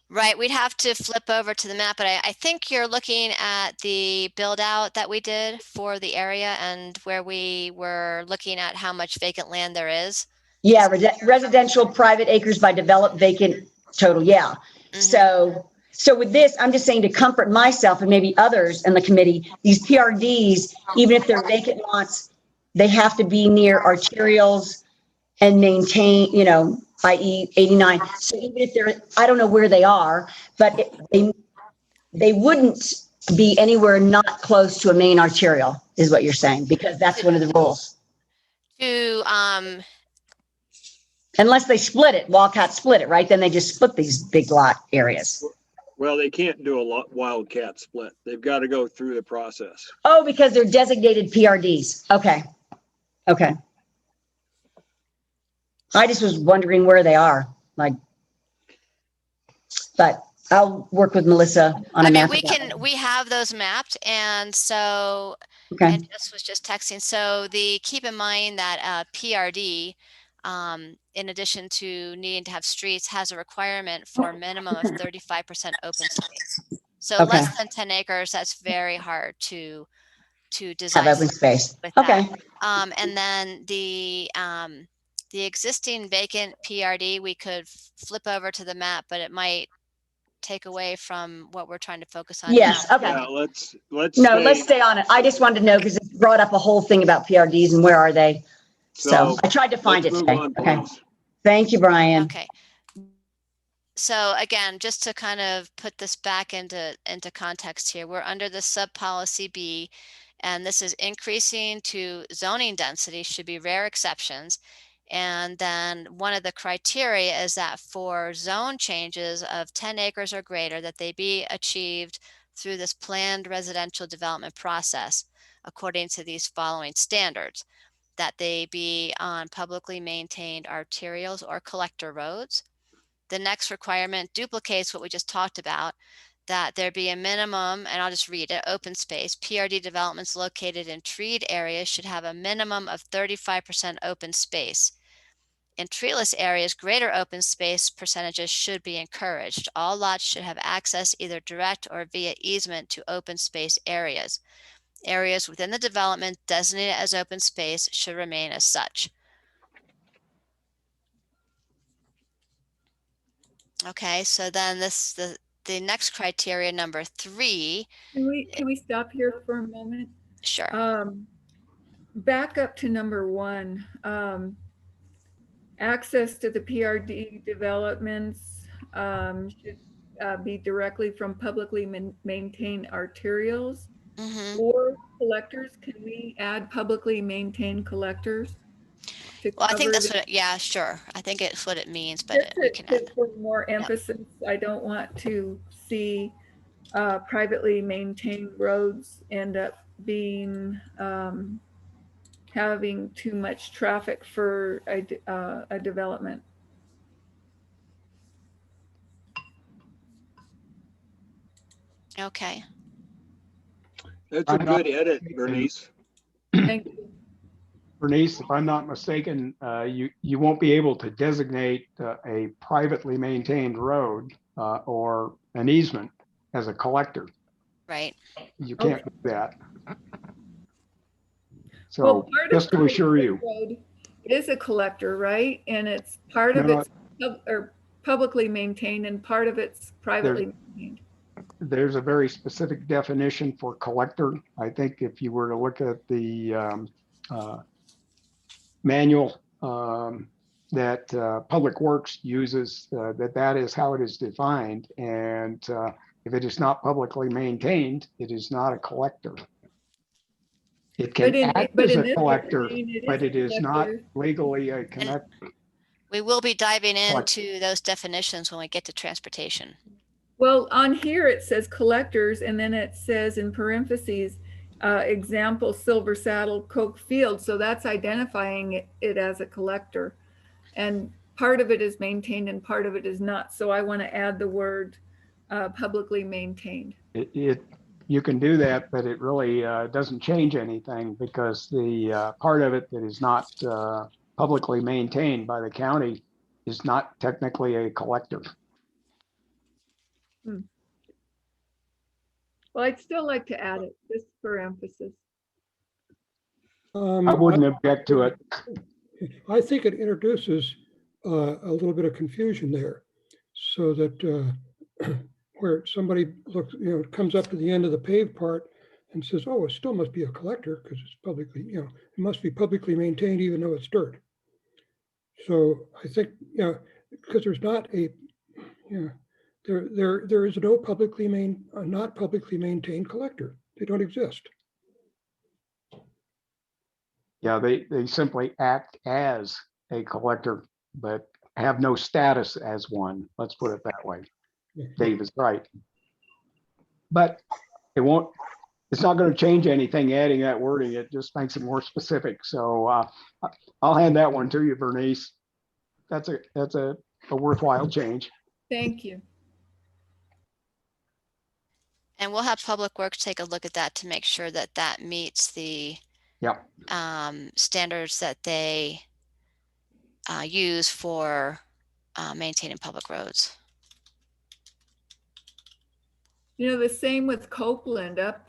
Right, we'd have to flip over to the map, but I think you're looking at the build out that we did for the area, and where we were looking at how much vacant land there is. Yeah, residential private acres by developed vacant total. Yeah. So with this, I'm just saying, to comfort myself and maybe others in the committee, these PRDs, even if they're vacant lots, they have to be near arterials and maintain, i.e. 89. So even if they're, I don't know where they are, but they wouldn't be anywhere not close to a main arterial, is what you're saying, because that's one of the rules. To, Unless they split it, Wildcat split it, right? Then they just split these big lot areas. Well, they can't do a wildcat split. They've got to go through the process. Oh, because they're designated PRDs. Okay. Okay. I just was wondering where they are, like, but I'll work with Melissa on a I mean, map. we have those mapped, and so, Okay. and Jess was just texting. So keep in mind that PRD, in addition to needing to have streets, has a requirement for a minimum of 35% open space. So Okay. less than 10 acres, that's very hard to design Have open space. with Okay. that. And then the existing vacant PRD, we could flip over to the map, but it might take away from what we're trying to focus on. Yes. now. Okay. Yeah, let's Let's stay on it. I just wanted to know because it brought up a whole thing about PRDs and where are they? So I tried to find it let's move today. on, Okay. please. Thank you, Brian. Okay. So again, just to kind of put this back into context here, we're under the sub policy B, and this is increasing to zoning density should be rare exceptions. And then one of the criteria is that for zone changes of 10 acres or greater, that they be achieved through this planned residential development process, according to these following standards, that they be on publicly maintained arterials or collector roads. The next requirement duplicates what we just talked about, that there be a minimum, and I'll just read it, open space. PRD developments located in treed areas should have a minimum of 35% open space. In treeless areas, greater open space percentages should be encouraged. All lots should have access either direct or via easement to open space areas. Areas within the development designated as open space should remain as such. Okay, so then the next criteria, number 3. Can we stop here for a moment? Sure. Back up to number 1. Access to the PRD developments should be directly from publicly maintained arterials or collectors. Can we add publicly maintained collectors? Well, I think that's what, yeah, sure. I think it's what it means, but we can add. For more emphasis, I don't want to see privately maintained roads end up being having too much traffic for a development. Okay. That's a good edit, Bernice. Thank you. Bernice, if I'm not mistaken, you won't be able to designate a privately maintained road or an easement as a collector. Right. You can't do that. So Well, part just of to assure you. road is a collector, right? And it's part of No, it's publicly maintained and part of it's privately maintained. There's a very specific definition for collector. I think if you were to look at the manual that Public Works uses, that is how it is defined. And if it is not publicly maintained, it is not a collector. It can act as a collector, but it is not legally a connector. We will be diving into those definitions when we get to transportation. Well, on here it says collectors, and then it says in parentheses, example, Silver Saddle, Coke Field. So that's identifying it as a collector. And part of it is maintained and part of it is not. So I want to add the word publicly maintained. You can do that, but it really doesn't change anything because the part of it that is not publicly maintained by the county is not technically a collector. Well, I'd still like to add it just for emphasis. I wouldn't object to it. I think it introduces a little bit of confusion there, so that where somebody looks, comes up to the end of the paved part and says, "Oh, it still must be a collector because it's publicly, it must be publicly maintained even though it's dirt." So I think, because there's not a, yeah, there is no not publicly maintained collector. They don't exist. Yeah, they simply act as a collector, but have no status as one. Let's put it that way. Dave is right. But it's not going to change anything adding that wording. It just makes it more specific. So I'll hand that one to you, Bernice. That's a worthwhile change. Thank you. And we'll have Public Works take a look at that to make sure that that meets the standards that they use for maintaining public roads. The same with Copeland up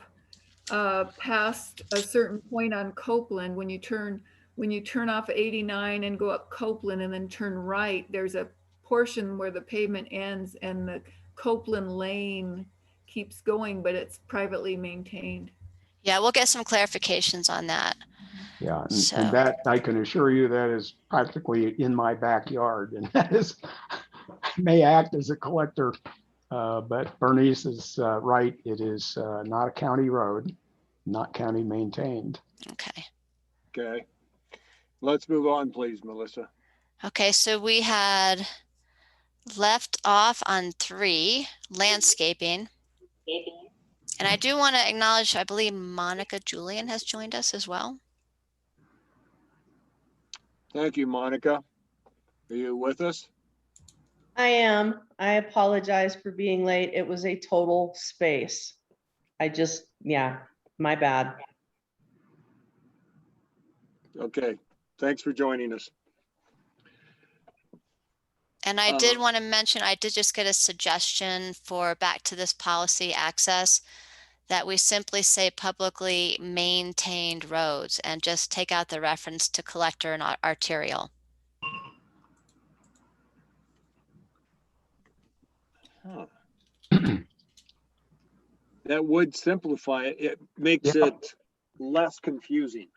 past a certain point on Copeland, when you turn off 89 and go up Copeland and then turn right, there's a portion where the pavement ends and the Copeland lane keeps going, but it's privately maintained. Yeah, we'll get some clarifications on that. Yeah, and that I can assure you that is practically in my backyard, and that is may act as a collector, but Bernice is right. It is not a county road, not county maintained. Okay. Okay. Let's move on, please, Melissa. Okay, so we had left off on 3, landscaping. And I do want to acknowledge, I believe Monica Julian has joined us as well. Thank you, Monica. Are you with us? I am. I apologize for being late. It was a total space. Yeah, my bad. Okay. Thanks for joining us. And I did want to mention, I did just get a suggestion for back to this policy access, that we simply say publicly maintained roads and just take out the reference to collector and arterial. Huh. That would simplify it. It makes it less confusing.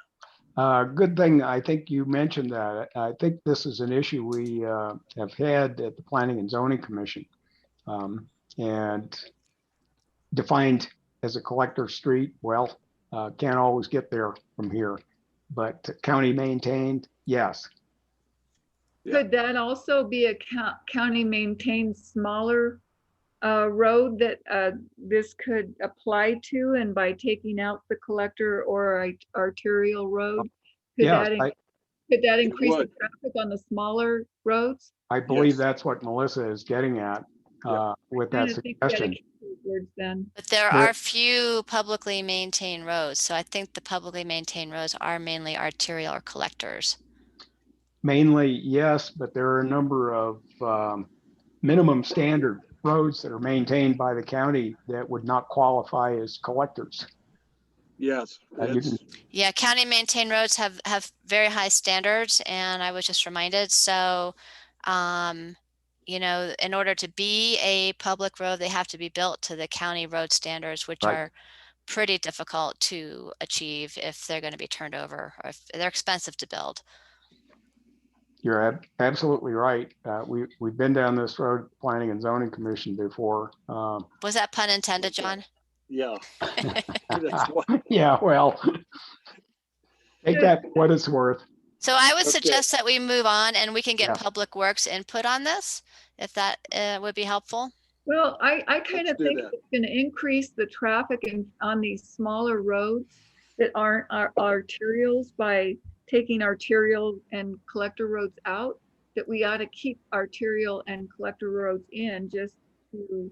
Good thing I think you mentioned that. I think this is an issue we have had at the Planning and Zoning Commission, and defined as a collector street. Well, can't always get there from here, but county maintained, yes. Could that also be a county maintained smaller road that this could apply to? And by taking out the collector or arterial road, could that increase the traffic on the smaller roads? I believe that's what Melissa is getting at with that suggestion. But there are few publicly maintained roads. So I think the publicly maintained roads are mainly arterial or collectors. Mainly, yes, but there are a number of minimum standard roads that are maintained by the county that would not qualify as collectors. Yes. Yeah, county maintained roads have very high standards, and I was just reminded. So, in order to be a public road, they have to be built to the county road standards, which are pretty difficult to achieve if they're going to be turned over, or if they're expensive to build. You're absolutely right. We've been down this road, Planning and Zoning Commission before. Was that pun intended, John? Yeah. Yeah, well, take that for what it's worth. So I would suggest that we move on and we can get Public Works input on this, if that would be helpful. Well, I kind of think it's going to increase the traffic on these smaller roads that aren't arterials by taking arterial and collector roads out, that we ought to keep arterial and collector roads in just to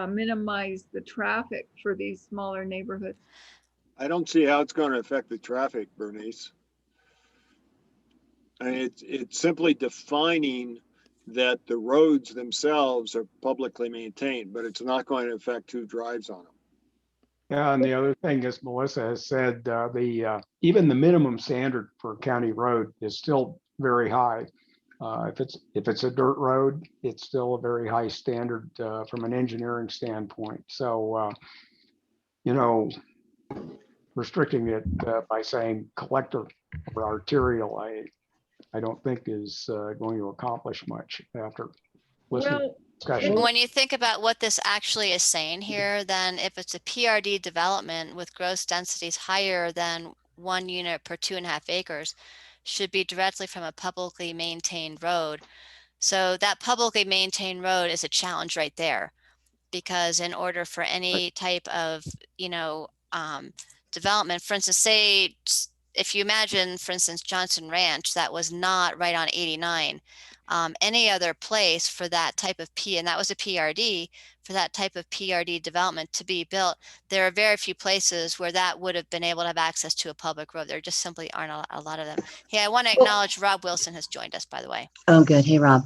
minimize the traffic for these smaller neighborhoods. I don't see how it's going to affect the traffic, Bernice. I mean, it's simply defining that the roads themselves are publicly maintained, but it's not going to affect who drives on them. Yeah, and the other thing, as Melissa has said, even the minimum standard for a county road is still very high. If it's a dirt road, it's still a very high standard from an engineering standpoint. So, restricting it by saying collector or arterial, I don't think is going to accomplish much after listening to Well, discussion. When you think about what this actually is saying here, then if it's a PRD development with gross densities higher than 1 unit per 2.5 acres, should be directly from a publicly maintained road. So that publicly maintained road is a challenge right there, because in order for any type of, development, for instance, say, if you imagine, for instance, Johnson Ranch, that was not right on 89. Any other place for that type of and that was a PRD, for that type of PRD development to be built, there are very few places where that would have been able to have access to a public road. There just simply aren't a lot of them. Hey, I want to acknowledge Rob Wilson has joined us, by the way. Oh, good. Hey, Rob.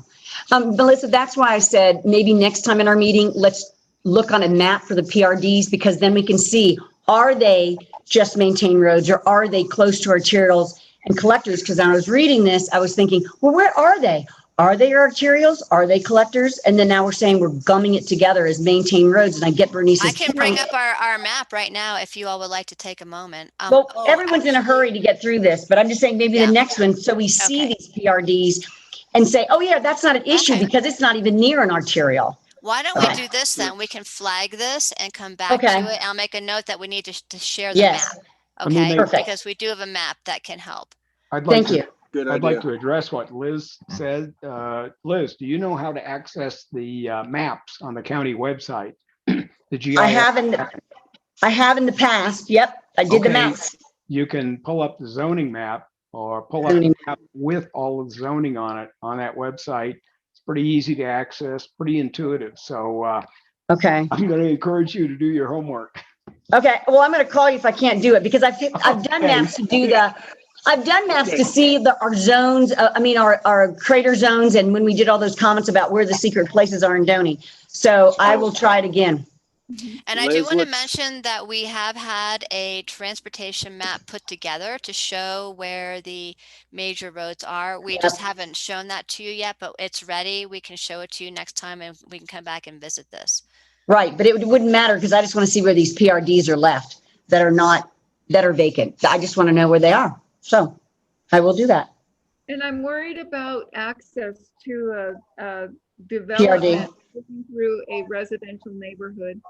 Melissa, that's why I said maybe next time in our meeting, let's look on a map for the PRDs, because then we can see, are they just maintained roads or are they close to arterials and collectors? Because when I was reading this, I was thinking, well, where are they? Are they arterials? Are they collectors? And then now we're saying we're gumming it together as maintained roads. And I get Bernice's I can bring point. up our map right now if you all would like to take a moment. Well, everyone's in a hurry to get through this, but I'm just saying maybe Yeah. the next one, so we see Okay. these PRDs and say, oh yeah, that's not an issue Okay. because it's not even near an arterial. Why don't we do this then? We can flag this and come back Okay. to it. I'll make a note that we need to share the Yes. map. Let me Okay, make- Perfect. because we do have a map that can help. I'd like Thank to, you. Good I'd like idea. to address what Liz said. Liz, do you know how to access the maps on the county website? The GIS. I have in the past. Yep, I did the Okay. maps. You can pull up the zoning map or pull up Zoning. the map with all of the zoning on it on that website. It's pretty easy to access, pretty intuitive. So Okay. I'm going to encourage you to do your homework. Okay. Well, I'm going to call you if I can't do it because I've done Okay. maps to do I've done maps to see our zones, our crater zones, and when we did all those comments about where the secret places are in Doney. So I will try it again. And I do Liz, want to let's- mention that we have had a transportation map put together to show where the major roads are. We just haven't shown that to you yet, but it's ready. We can show it to you next time and we can come back and visit this. Right, but it wouldn't matter because I just want to see where these PRDs are left that are vacant. I just want to know where they are. So I will do that. And I'm worried about access to a development through a residential neighborhood.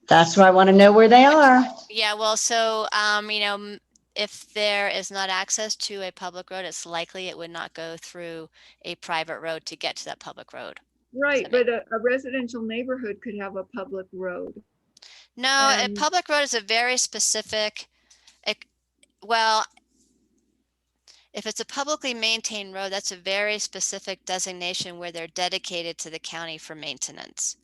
That's why I want to know where they are. Yeah, well, so, if there is not access to a public road, it's likely it would not go through a private road to get to that public road. Right, but a residential neighborhood could have a public road. No, a And- public road is a very specific, well, if it's a publicly maintained road, that's a very specific designation where they're dedicated to the county for maintenance.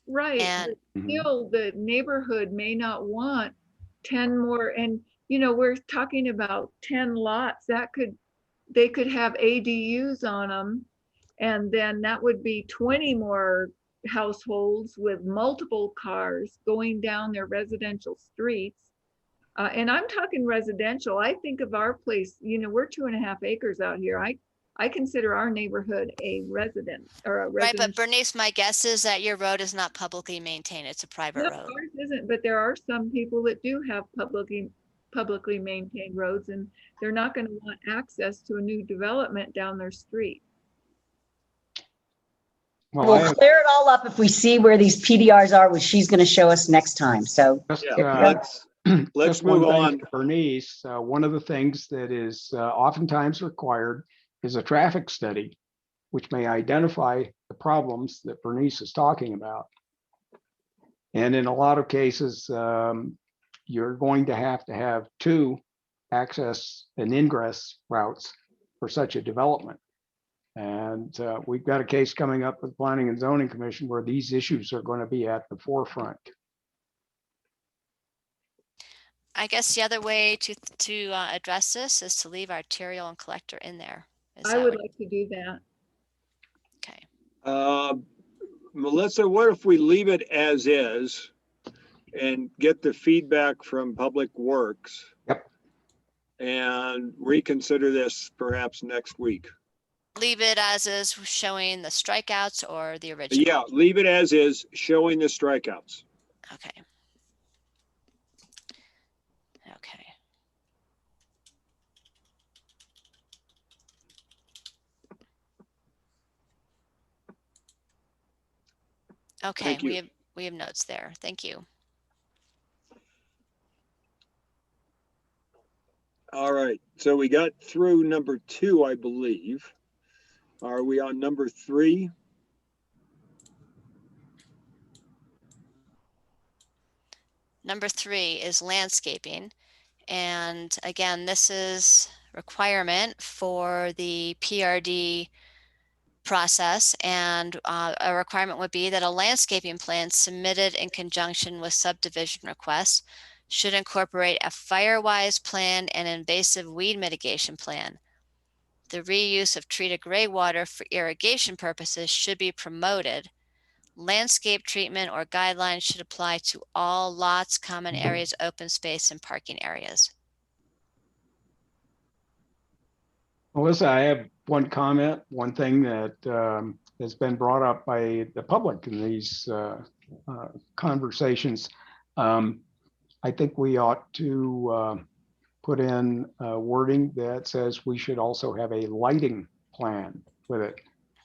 Right, And but still the neighborhood may not want 10 more, and we're talking about 10 lots they could have ADUs on them. And then that would be 20 more households with multiple cars going down their residential streets. And I'm talking residential. I think of our place, we're 2.5 acres out here. I consider our neighborhood a residence or a right, but residential. Bernice, my guess is that your road is not publicly maintained. It's a private No, road. ours isn't, but there are some people that do have publicly maintained roads, and they're not going to want access to a new development down their street. Well, I We'll have clear it all up if we see where these PDRs are, which she's going to show us next time. So just, Yeah, let's just one move thing on. for Bernice, one of the things that is oftentimes required is a traffic study, which may identify the problems that Bernice is talking about. And in a lot of cases, you're going to have 2 access and ingress routes for such a development. And we've got a case coming up with Planning and Zoning Commission where these issues are going to be at the forefront. I guess the other way to address this is to leave arterial and collector in there. Is I that would what- like to do that. Okay. Melissa, what if we leave it as is and get the feedback from Public Works? Yep. And reconsider this perhaps next week. Leave it as is, showing the strikeouts or the original? Yeah, leave it as is, showing the strikeouts. Okay. Okay. Okay, Thank you. we have notes there. Thank you. All right, so we got through number 2, I believe. Are we on number 3? Number 3 is landscaping. And again, this is requirement for the PRD process. And a requirement would be that a landscaping plan submitted in conjunction with subdivision requests should incorporate a fire-wise plan and invasive weed mitigation plan. The reuse of treated gray water for irrigation purposes should be promoted. Landscape treatment or guidelines should apply to all lots, common areas, open space, and parking areas. Melissa, I have one comment, one thing that has been brought up by the public in these conversations. I think we ought to put in wording that says we should also have a lighting plan with it.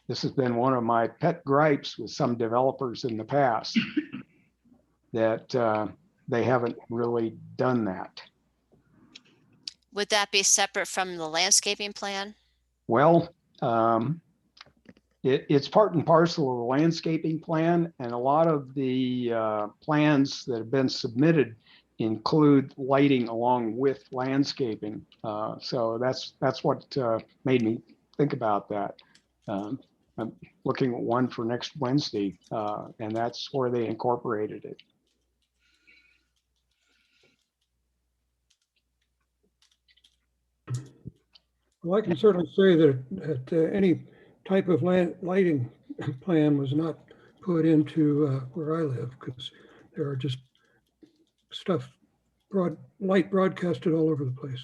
This has been one of my pet gripes with some developers in the past, that they haven't really done that. Would that be separate from the landscaping plan? Well, it's part and parcel of the landscaping plan, and a lot of the plans that have been submitted include lighting along with landscaping. So that's what made me think about that. I'm looking at one for next Wednesday, and that's where they incorporated it. Well, I can certainly say that any type of lighting plan was not put into where I live, because there are just light broadcasted all over the place.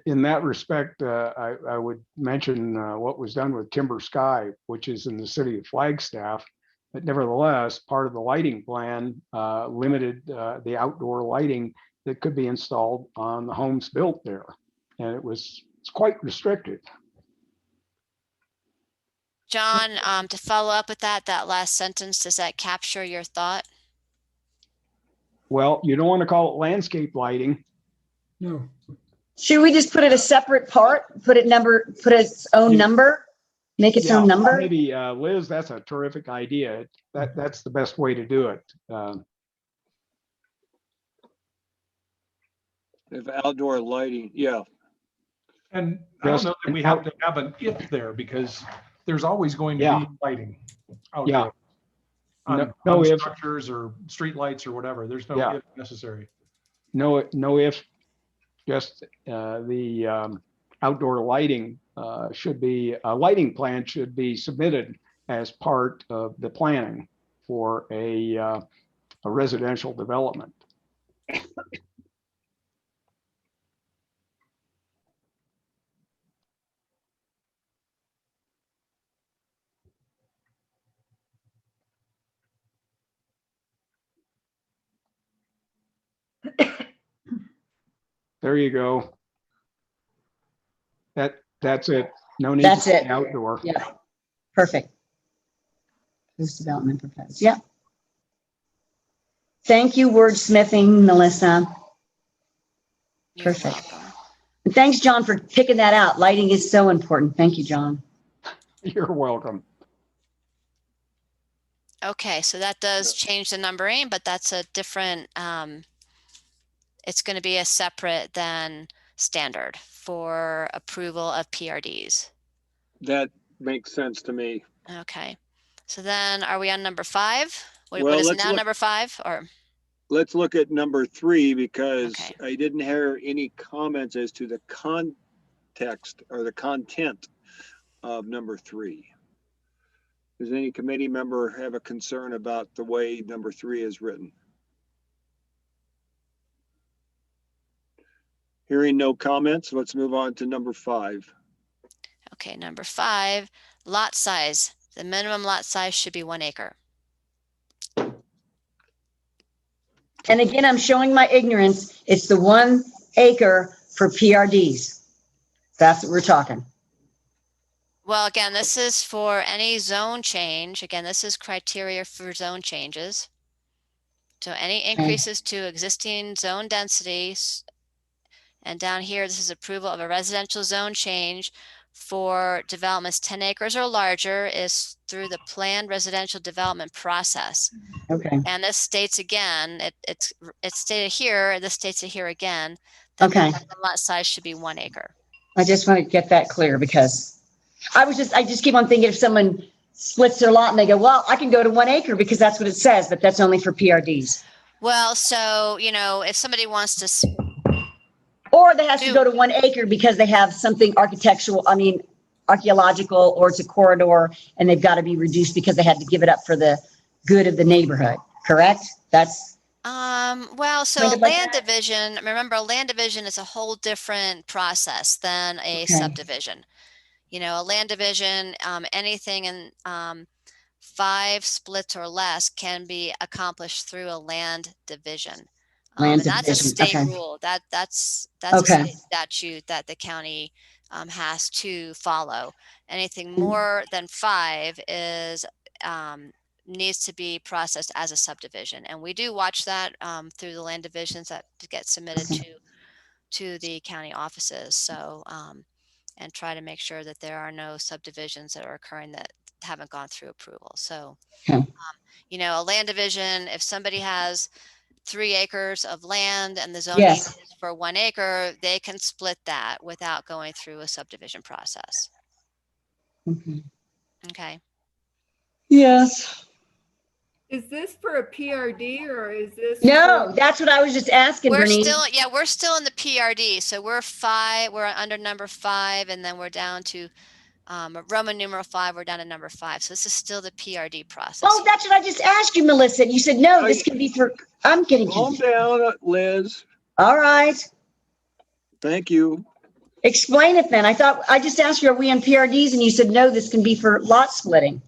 In that respect, I would mention what was done with Timber Sky, which is in the city of Flagstaff. But nevertheless, part of the lighting plan limited the outdoor lighting that could be installed on the homes built there. And it's quite restricted. John, to follow up with that last sentence, does that capture your thought? Well, you don't want to call it landscape lighting. No. Should we just put it a separate part, put its own number, make its own number? Maybe Liz, that's a terrific idea. That's the best way to do it. If outdoor lighting, yeah. And I don't know that we have to have an if there, because there's always going to be lighting out there. On if structures or street lights or whatever. There's no if necessary. No if, just the outdoor lighting should be, a lighting plan should be submitted as part of the planning for a residential development. There you go. That's it. No need That's to say it. outdoor. Yeah, perfect. This development proposed. Yeah. Thank you, wordsmithing, Melissa. Perfect. And thanks, John, for picking that out. Lighting is so important. Thank you, John. You're welcome. Okay, so that does change the numbering, but that's a different, it's going to be a separate than standard for approval of PRDs. That makes sense to me. Okay, so then are we on number 5? What Well, is let's now look- number 5? Or Let's look at number 3, because I didn't hear any comments as to the context or the content of number 3. Does any committee member have a concern about the way number 3 is written? Hearing no comments, let's move on to number 5. okay, number 5, lot size. The minimum lot size should be 1 acre. And again, I'm showing my ignorance. It's the 1 acre for PRDs. That's what we're talking. Well, again, this is for any zone change. Again, this is criteria for zone changes. So any increases to existing zone densities. And down here, this is approval of a residential zone change for developments 10 acres or larger is through the planned residential development process. Okay, And this states again, it's stated here, this states it here again, that the okay. minimum lot size should be 1 acre. I just want to get that clear because I just keep on thinking if someone splits their lot and they go, well, I can go to 1 acre because that's what it says, but that's only for PRDs. Well, so, you know, if somebody wants to, Or they have to go to 1 acre because they have something architectural, I mean, archaeological, or it's a corridor and they've got to be reduced because they had to give it up for the good of the neighborhood, correct? That's. well, so Kind a of like land that? division, remember, a land division is a whole different process than a Okay. subdivision. You know, a land division, anything in 5 splits or less can be accomplished through a land division. Land And that's a division, state okay. rule. That's a Okay. state statute that the county has to follow. Anything Mm. more than 5 is needs to be processed as a subdivision, and we do watch that through the land divisions that get submitted to the county offices. So and try to make sure that there are no subdivisions that are occurring that haven't gone through approval. So Okay. you know, a land division, if somebody has 3 acres of land and the zoning Yes. is for 1 acre, they can split that without going through a subdivision process. Okay. Okay. Yes. Is this for a PRD or is this? No, for- that's what I was just asking, We're Bernice. still, yeah, we're still in the PRD. So we're under number 5, and then we're down to Roman numeral 5, we're down to number 5. So this is still the PRD process. Oh, that's what I just asked you, Melissa. You said, no, this can be for, I'm getting Calm confused. down, Liz. All right. Thank you. Explain it then. I thought, I just asked you, are we in PRDs? And you said, no, this can be for lot splitting.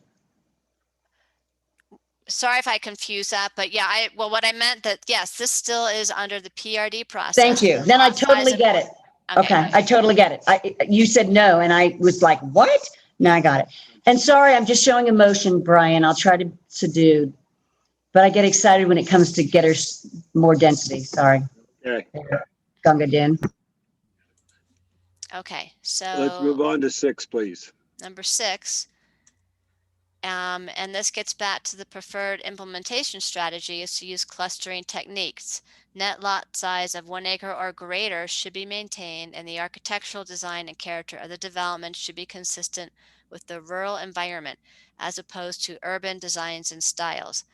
Sorry if I confused that, but yeah, well, what I meant that, yes, this still is under the PRD process. Thank you. Then I Lot size totally of get one. it. Okay, I totally get it. You said no, and I was like, what? Now I got it. And sorry, I'm just showing emotion, Brian. I'll try to subdue, but I get excited when it comes to get her more density. Sorry. Okay. Gunga Din. Okay, Let's move so on to 6, please. number 6. And this gets back to the preferred implementation strategy is to use clustering techniques. Net lot size of 1 acre or greater should be maintained, and the architectural design and character of the development should be consistent with the rural environment as opposed to urban designs and styles.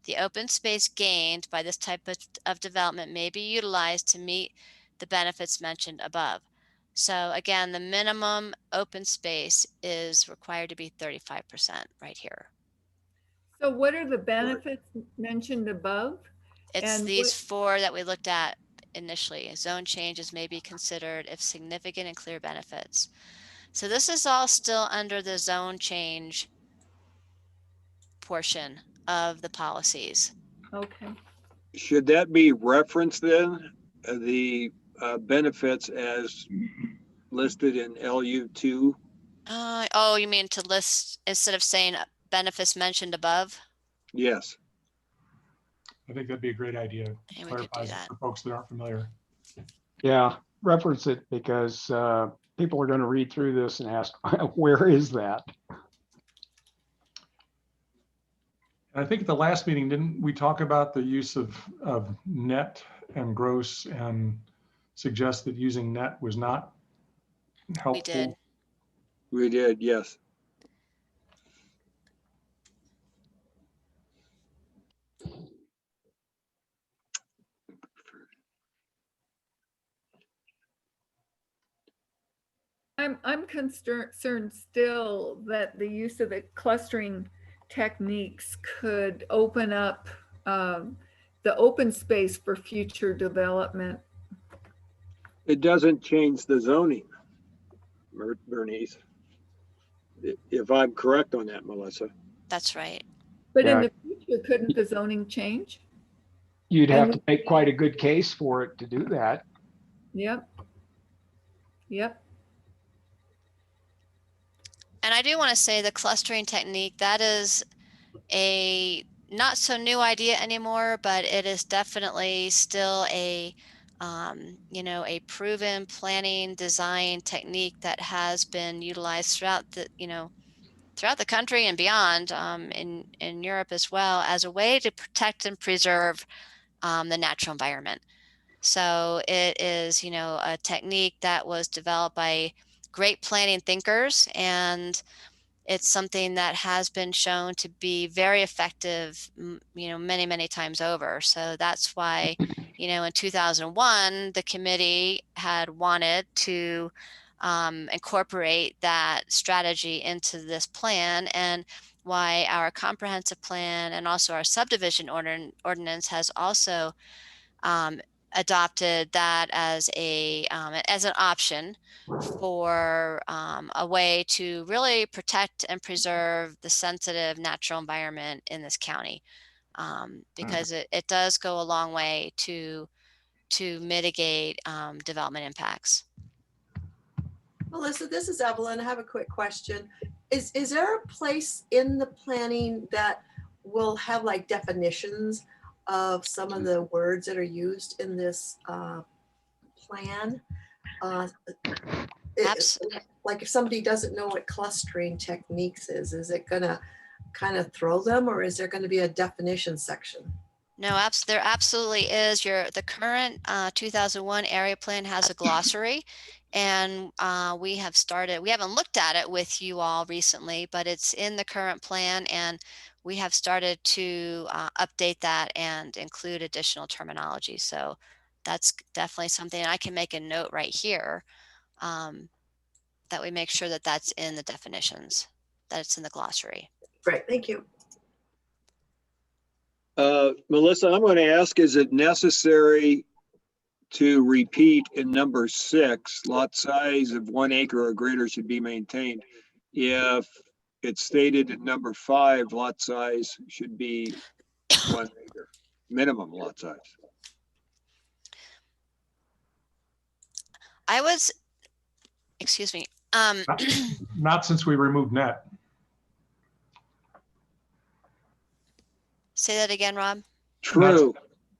The open space gained by this type of development may be utilized to meet the benefits mentioned above. So again, the minimum open space is required to be 35% right here. So what are the benefits mentioned above? It's And these 4 that we looked at initially. Zone changes may be considered if significant and clear benefits. So this is all still under the zone change portion of the policies. Okay. Should that be referenced then? The benefits as listed in LU2? Oh, you mean to list instead of saying benefits mentioned above? Yes. I think that'd be a great idea. Yeah, we could do Clarifies it that. for folks that aren't familiar. Yeah, reference it because people are going to read through this and ask, where is that? And I think at the last meeting, didn't we talk about the use of net and gross and suggest that using net was not helpful? We did. We did, yes. I'm concerned still that the use of the clustering techniques could open up the open space for future development. It doesn't change the zoning, Bernice. If I'm correct on that, Melissa. That's right. But in Yeah. the future, couldn't the zoning change? You'd have And- to make quite a good case for it to do that. Yep. Yep. And I do want to say the clustering technique, that is a not so new idea anymore, but it is definitely still a, you know, a proven planning design technique that has been utilized throughout the, you know, throughout the country and beyond, in Europe as well, as a way to protect and preserve the natural environment. So it is, you know, a technique that was developed by great planning thinkers, and it's something that has been shown to be very effective, you know, many, many times over. So that's why, you know, in 2001, the committee had wanted to incorporate that strategy into this plan, and why our comprehensive plan and also our subdivision ordinance has also adopted that as an option for a way to really protect and preserve the sensitive natural environment in this county, because it does go a long way to mitigate development impacts. Melissa, this is Evelyn. I have a quick question. Is there a place in the planning that will have like definitions of some of the words that are used in this plan? Like if somebody doesn't know what clustering techniques is it gonna kind of throw them, or is there going to be a definition section? No, there absolutely is. The current 2001 area plan has a glossary, and we haven't looked at it with you all recently, but it's in the current plan, and we have started to update that and include additional terminology. So that's definitely something I can make a note right here, that we make sure that that's in the definitions, that it's in the glossary. Great, thank you. Melissa, I'm going to ask, is it necessary to repeat in number 6, lot size of 1 acre or greater should be maintained, if it's stated in number 5, lot size should be 1 acre, minimum lot size? Excuse me. Not since we removed net. Say that again, Rob. True.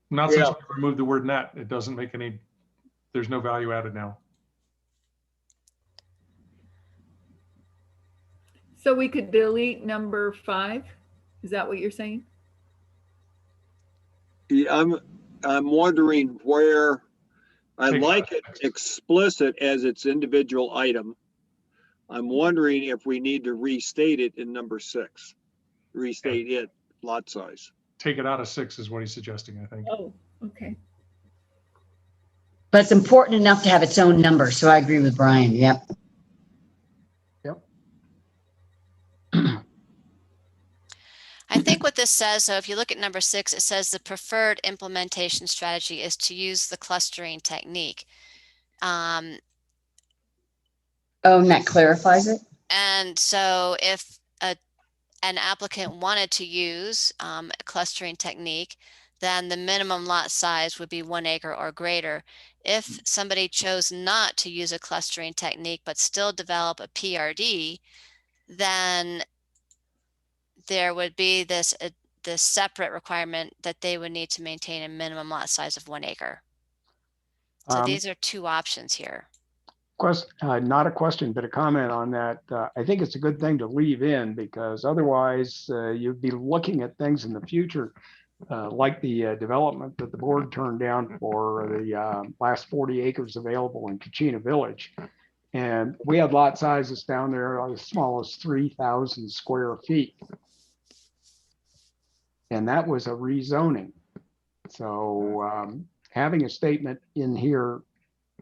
Not since we removed the word net. It doesn't make any, there's no value added now. So we could delete number 5? Is that what you're saying? Yeah, I'm wondering where, I like it explicit as its individual item. I'm wondering if we need to restate it in number 6, restate it lot size. Take it out of 6 is what he's suggesting, I think. Oh, okay. But it's important enough to have its own number. So I agree with Brian. Yep. I think what this says, so if you look at number 6, it says the preferred implementation strategy is to use the clustering technique. Oh, and that clarifies it? And so if an applicant wanted to use a clustering technique, then the minimum lot size would be 1 acre or greater. If somebody chose not to use a clustering technique, but still develop a PRD, then there would be this separate requirement that they would need to maintain a minimum lot size of 1 acre. So these are 2 options here. Not a question, but a comment on that. I think it's a good thing to leave in, because otherwise you'd be looking at things in the future, like the development that the board turned down for the last 40 acres available in Kachina Village. And we had lot sizes down there as small as 3,000 square feet. And that was a rezoning. So having a statement in here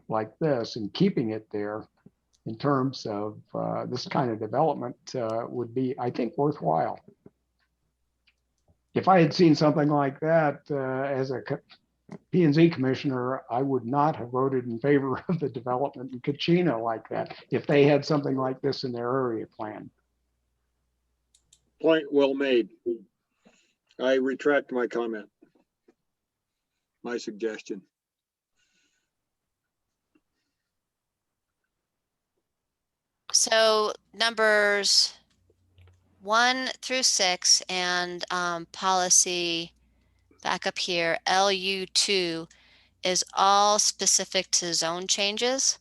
like this and keeping it there in terms of this kind of development would be, I think, worthwhile. If I had seen something like that as a P&Z commissioner, I would not have voted in favor of the development in Kachina like that if they had something like this in their area plan. Point well made. I retract my comment, my suggestion. So numbers 1 through 6 and policy back up here, LU2 is all specific to zone changes,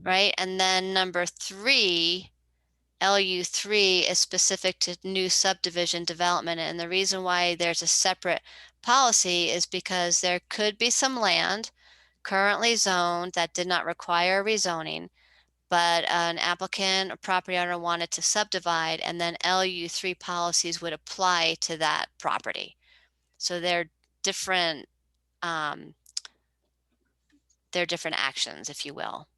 right? And then number 3, LU3 is specific to new subdivision development. And the reason why there's a separate policy is because there could be some land currently zoned that did not require rezoning, but an applicant or property owner wanted to subdivide, and then LU3 policies would apply to that property. So they're different actions, if you will.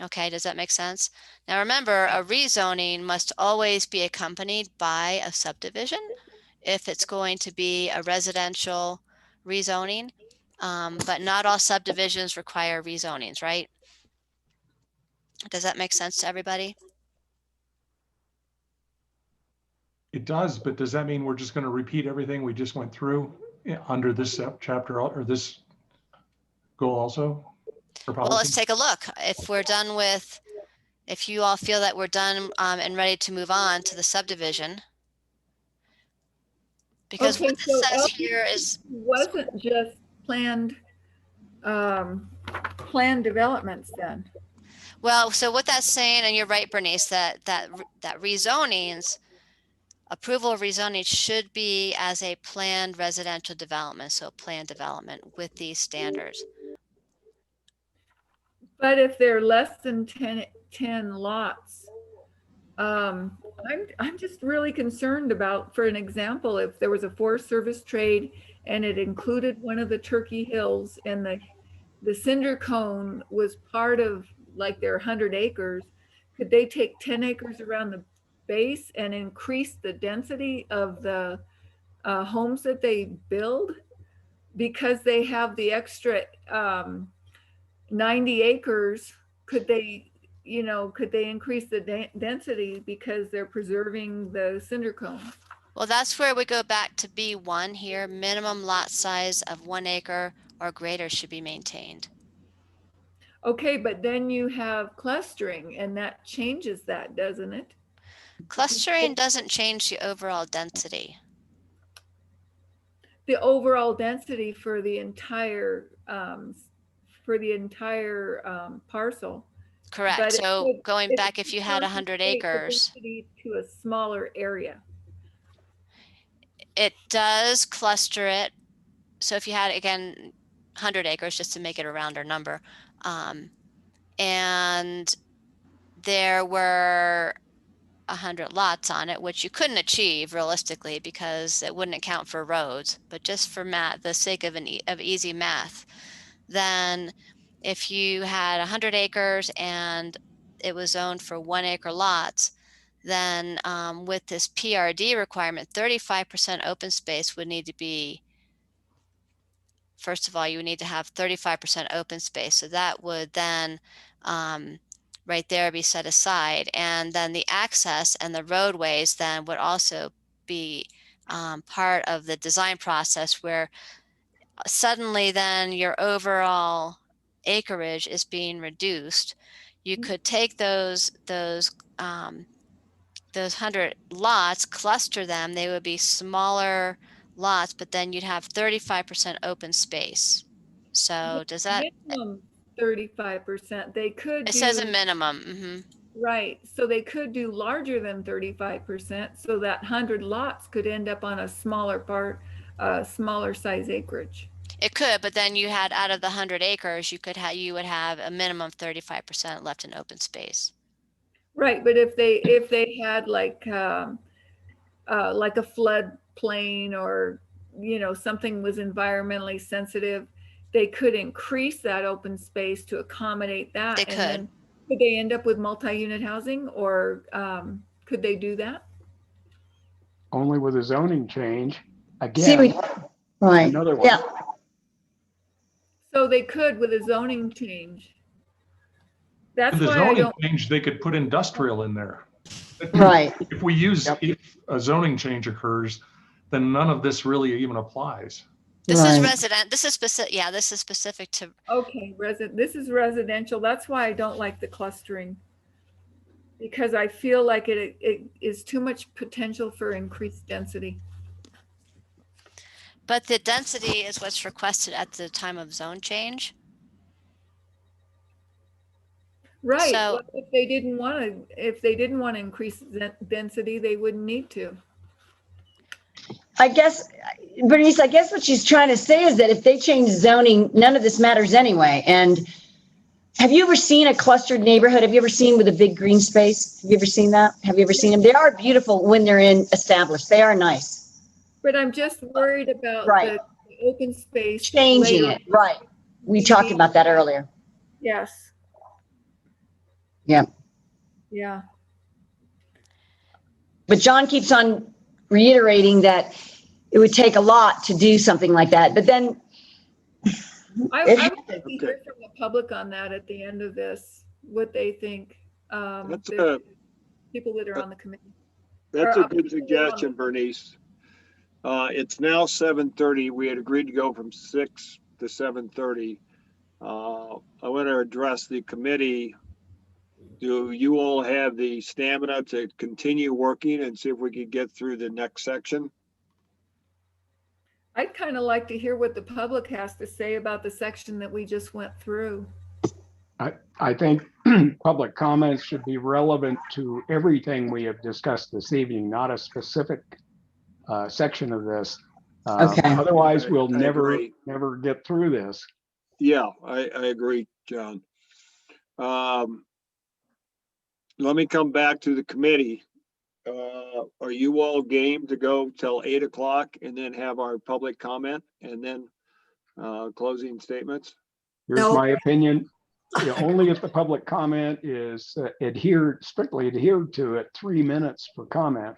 Okay, does that make sense? Now remember, a rezoning must always be accompanied by a subdivision if it's going to be a residential rezoning, but not all subdivisions require rezonings, right? Does that make sense to everybody? It does, but does that mean we're just going to repeat everything we just went through under this chapter or this goal also? Well, let's take a look. If you all feel that we're done and ready to move on to the subdivision. Because Okay, what this so says here is wasn't just planned developments then. Well, so what that's saying, and you're right, Bernice, that rezonings, approval of rezoning should be as a planned residential development, so planned development with these standards. But if they're less than 10 lots, I'm just really concerned about, for an example, if there was a Forest Service trade and it included one of the Turkey Hills and the cinder cone was part of like their 100 acres, could they take 10 acres around the base and increase the density of the homes that they build because they have the extra 90 acres? Could they increase the density because they're preserving the cinder cone? Well, that's where we go back to B1 here. Minimum lot size of 1 acre or greater should be maintained. Okay, but then you have clustering and that changes that, doesn't it? Clustering doesn't change the overall density. The overall density for the entire parcel. Correct. But so going back, if you had 100 acres, to a smaller area, it does cluster it. So if you had, again, 100 acres, just to make it a rounder number, and there were 100 lots on it, which you couldn't achieve realistically because it wouldn't account for roads, but just for the sake of easy math, then if you had 100 acres and it was zoned for 1 acre lots, then with this PRD requirement, 35% open space would need to be, first of all, you would need to have 35% open space. So that would then right there be set aside. And then the access and the roadways then would also be part of the design process, where suddenly then your overall acreage is being reduced. You could take those 100 lots, cluster them, they would be smaller lots, but then you'd have 35% open space. So does that? Minimum 35%. They could. It says a minimum. Right. So they could do larger than 35%. So that 100 lots could end up on a smaller size acreage. It could, but then you had, out of the 100 acres, you would have a minimum of 35% left in open space. Right, but if they had like a flood plain, or something was environmentally sensitive, they could increase that open space to accommodate that. They could. Then could they end up with multi-unit housing, or could they do that? Only with a zoning change. Again, right. Another one. Yeah. So they could with a zoning change. That's With the why I zoning don't. change, they could put industrial in there. Right. If we use, if a zoning change occurs, then none of this really even applies. This is Right. resident, this is specific, yeah, this is specific to, Okay, this is residential. That's why I don't like the clustering. Because I feel like it is too much potential for increased density. but the density is what's requested at the time of zone change. Right, So- well, if they didn't want to increase density, they wouldn't need to. I guess, Bernice, I guess what she's trying to say is that if they change zoning, none of this matters anyway. And have you ever seen a clustered neighborhood? Have you ever seen with a big green space? Have you ever seen that? Have you ever seen them? They are beautiful when they're established. They are nice. But I'm just worried about Right. the open space. Changing later. it, right. We talked about that earlier. Yes, Yeah. yeah. But John keeps on reiterating that it would take a lot to do something like that. But then I it would like to hear from the public on that at the end of this, what they think. That's the people that are on the committee. That's Or a good suggestion, Bernice. It's now 7:30. We had agreed to go from 6 to 7:30. I want to address the committee. Do you all have the stamina to continue working and see if we could get through the next section? I'd kind of like to hear what the public has to say about the section that we just went through. I think public comments should be relevant to everything we have discussed this evening, not a specific section of this. Okay. Otherwise, we'll I never agree. get through this. Yeah, I agree, John. Let me come back to the committee. Are you all game to go till 8 o'clock and then have our public comment and then closing statements? Here's No. my opinion. Only if the public comment is strictly adhered to at 3 minutes per comment.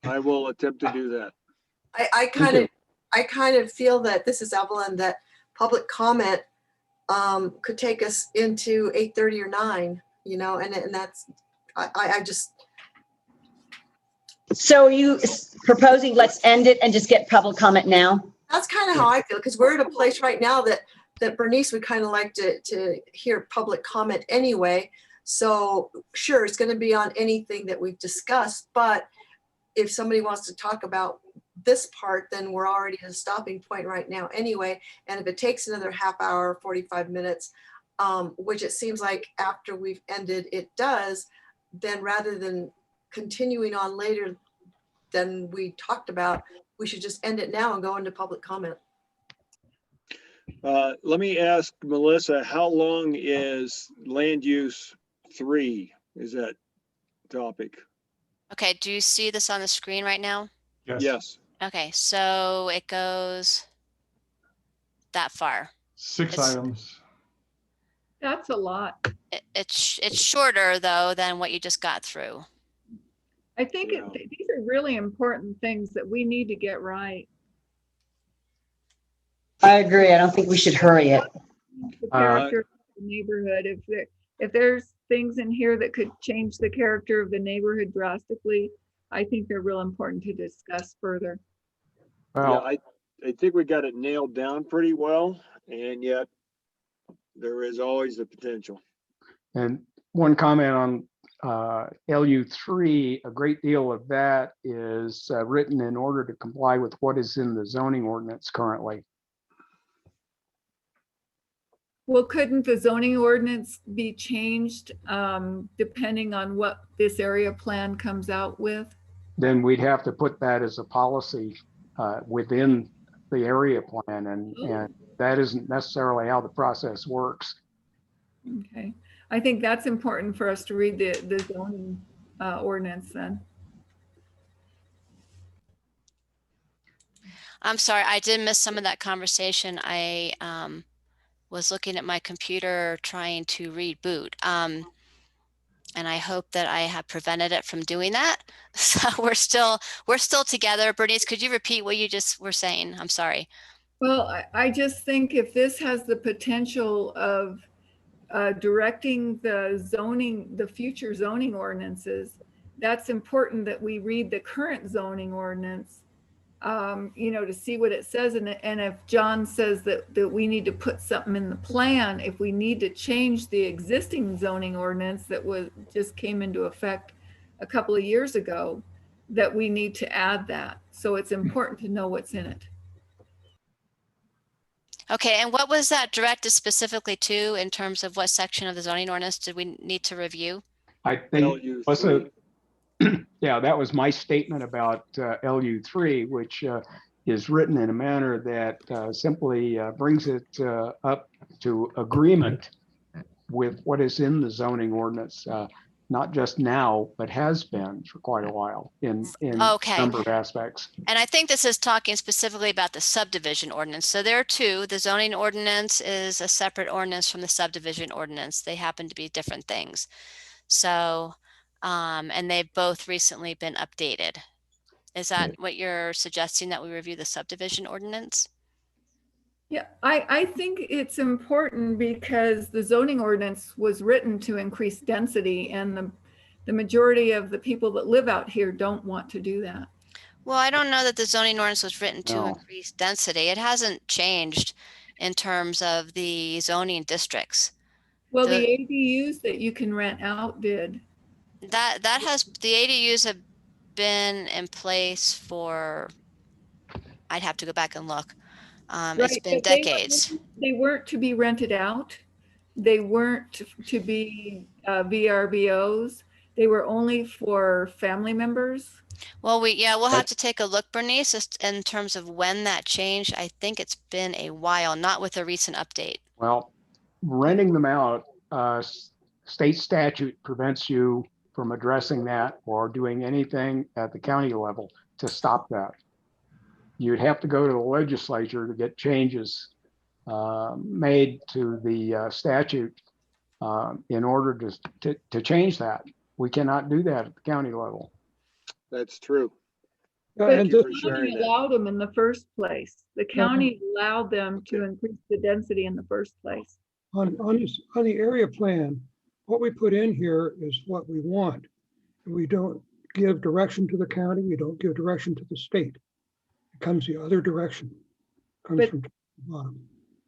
I will attempt to do that. I kind of feel that this is Evelyn, that public comment could take us into 8:30 or 9, and that's, I just, So are you proposing let's end it and just get public comment now? that's kind of how I feel, because we're at a place right now that Bernice would kind of like to hear public comment anyway. So sure, it's going to be on anything that we've discussed, but if somebody wants to talk about this part, then we're already at a stopping point right now anyway. And if it takes another half hour, 45 minutes, which it seems like after we've ended, it does, then rather than continuing on later than we talked about, we should just end it now and go into public comment. Let me ask Melissa, how long is land use 3? Is that topic? okay, do you see this on the screen right now? Yes. Okay, so it goes that far. 6 It's- items. That's a lot. It's shorter though than what you just got through. I think Yeah. these are really important things that we need to get right. I agree. I don't think we should hurry it. The character of the neighborhood, if there's things in here that could change the character of the neighborhood drastically, I think they're real important to discuss further. Well, Yeah, I think we got it nailed down pretty well, and yet there is always the potential. and one comment on LU3, a great deal of that is written in order to comply with what is in the zoning ordinance currently. Well, couldn't the zoning ordinance be changed depending on what this area plan comes out with? Then we'd have to put that as a policy within the area plan, and that isn't necessarily how the process works. Okay, I think that's important for us to read the zoning ordinance then. I'm sorry, I did miss some of that conversation. I was looking at my computer trying to reboot. And I hope that I have prevented it from doing that. So we're still together. Bernice, could you repeat what you just were saying? I'm sorry. Well, I just think if this has the potential of directing the future zoning ordinances, that's important that we read the current zoning ordinance you know, to see what it says. And if John says that we need to put something in the plan, if we need to change the existing zoning ordinance that just came into effect a couple of years ago, that we need to add that. So it's important to know what's in it. Okay, and what was that directed specifically to in terms of what section of the zoning ordinance did we need to review? I think also, yeah, that was my statement about LU3, which is written in a manner that simply brings it up to agreement with what is in the zoning ordinance, not just now, but has been for quite a while in a number of aspects. And I think this is talking specifically about the subdivision ordinance. So there are two. The zoning ordinance is a separate ordinance from the subdivision ordinance. They happen to be different things. So, and they've both recently been updated. Is that what you're suggesting, that we review the subdivision ordinance? Yeah, I think it's important because the zoning ordinance was written to increase density, and the majority of the people that live out here don't want to do that. Well, I don't know that the zoning ordinance was written to increase density. It hasn't changed in terms of the zoning districts. Well, the ADUs that you can rent out did. The ADUs have been in place for, I'd have to go back and look. It's been decades. They weren't to be rented out. They weren't to be VRBOs. They were only for family members. Well, we'll have to take a look, Bernice, just in terms of when that changed. I think it's been a while, not with a recent update. Well, renting them out, state statute prevents you from addressing that or doing anything at the county level to stop that. You'd have to go to the legislature to get changes made to the statute in order to change that. We cannot do that at the county level. That's true. But the county allowed them in the first place. The county allowed them to increase the density in the first place. On the area plan, what we put in here is what we want. We don't give direction to the county. We don't give direction to the state. It comes the other direction. Comes from the bottom.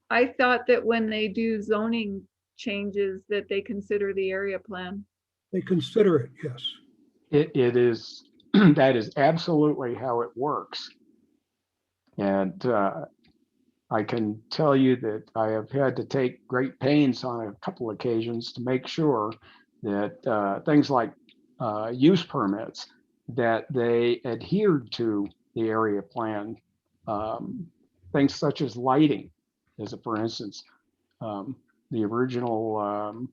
I thought that when they do zoning changes that they consider the area plan. They consider it, yes. It is, that is absolutely how it works. And I can tell you that I have had to take great pains on a couple occasions to make sure that things like use permits, that they adhered to the area plan. Things such as lighting, as a for instance, the original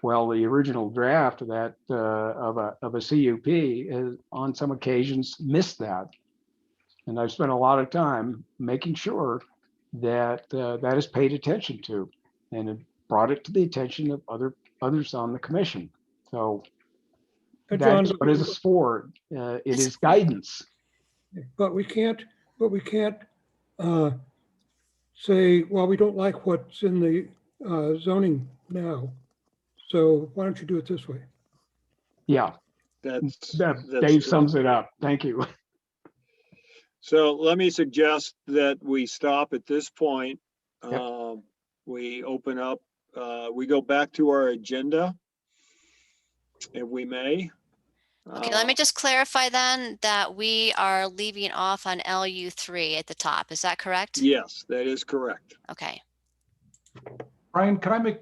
the original draft of that of a CUP is on some occasions missed that. And I've spent a lot of time making sure that that is paid attention to, and it brought it to the attention of others on the commission. So that's what it is for. It is guidance. But we can't say, well, we don't like what's in the zoning now. So why don't you do it this way? Yeah, Dave sums it up. Thank you. So let me suggest that we stop at this point. Yep. We open up, we go back to our agenda, if we may. Okay, let me just clarify then that we are leaving off on LU3 at the top. Is that correct? Yes, that is correct. Okay. Brian, can I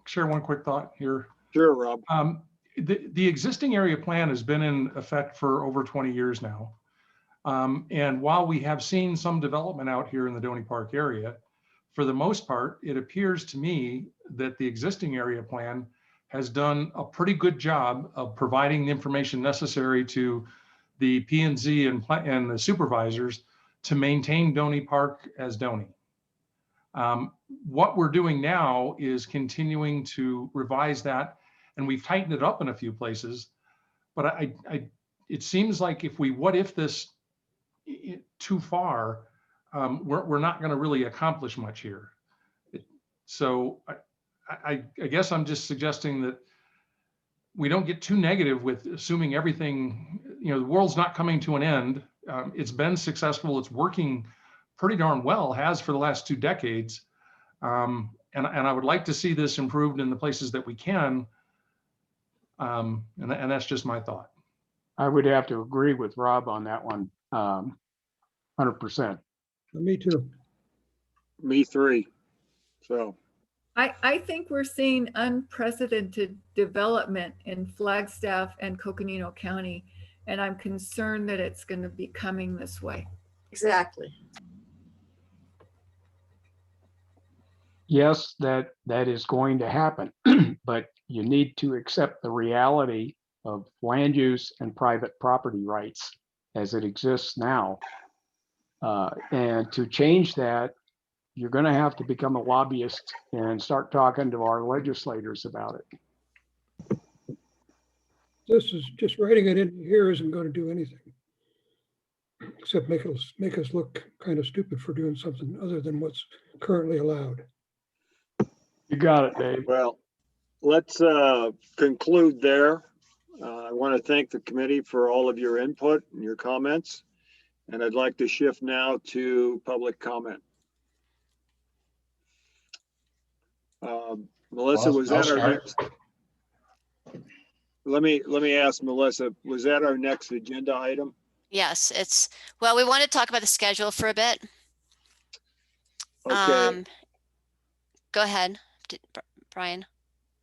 share one quick thought here? Sure, Rob. The existing area plan has been in effect for over 20 years now. And while we have seen some development out here in the Doney Park area, for the most part, it appears to me that the existing area plan has done a pretty good job of providing the information necessary to the P&Z and the supervisors to maintain Doney Park as Doney. What we're doing now is continuing to revise that, and we've tightened it up in a few places. But it seems like if we what if this too far, we're not going to really accomplish much here. So I guess I'm just suggesting that we don't get too negative with assuming everything, the world's not coming to an end it's been successful. It's working pretty darn well, has for the last 2 decades. And I would like to see this improved in the places that we can. And that's just my thought. I would have to agree with Rob on that one, 100%. Me too. Me three. So. I think we're seeing unprecedented development in Flagstaff and Coconino County, and I'm concerned that it's going to be coming this way. Exactly. Yes, that is going to happen, but you need to accept the reality of land use and private property rights as it exists now. And to change that, you're going to have to become a lobbyist and start talking to our legislators about it. This is just writing it in here isn't going to do anything except make us look kind of stupid for doing something other than what's currently allowed. You got it, Dave. Well, let's conclude there. I want to thank the committee for all of your input and your comments. And I'd like to shift now to public comment. Melissa, was that our next? Let me ask Melissa, was that our next agenda item? Yes, well, we want to talk about the schedule for a bit. Okay. Go ahead, Brian.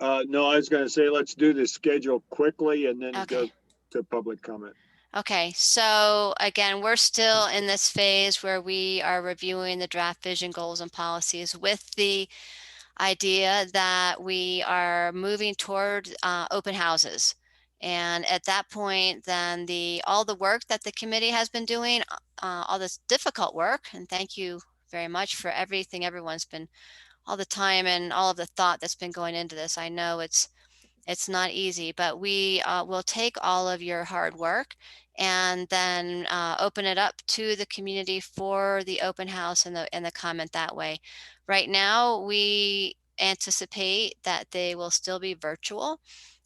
No, I was going to say, let's do the schedule quickly and then Okay. go to public comment. Okay, so again, we're still in this phase where we are reviewing the draft vision, goals, and policies with the idea that we are moving toward open houses. And at that point, then all the work that the committee has been doing, all this difficult work, and thank you very much for everything everyone's been, all the time and all of the thought that's been going into this. I know it's not easy, but we will take all of your hard work and then open it up to the community for the open house and the comment that way. Right now, we anticipate that they will still be virtual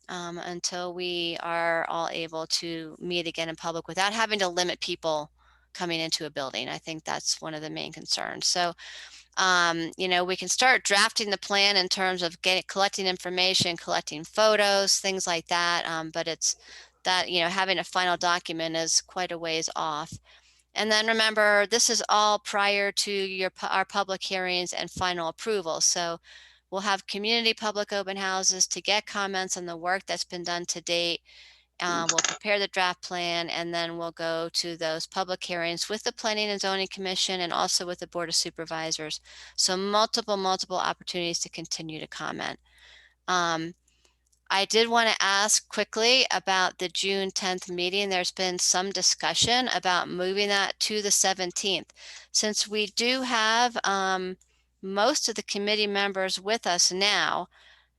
until we are all able to meet again in public without having to limit people coming into a building. I think that's one of the main concerns. So we can start drafting the plan in terms of collecting information, collecting photos, things like that. But it's that, having a final document is quite a ways off. And then remember, this is all prior to our public hearings and final approval. So we'll have community public open houses to get comments on the work that's been done to date. We'll prepare the draft plan, and then we'll go to those public hearings with the Planning and Zoning Commission and also with the Board of Supervisors. So multiple opportunities to continue to comment. I did want to ask quickly about the June 10th meeting. There's been some discussion about moving that to the 17th. Since we do have most of the committee members with us now,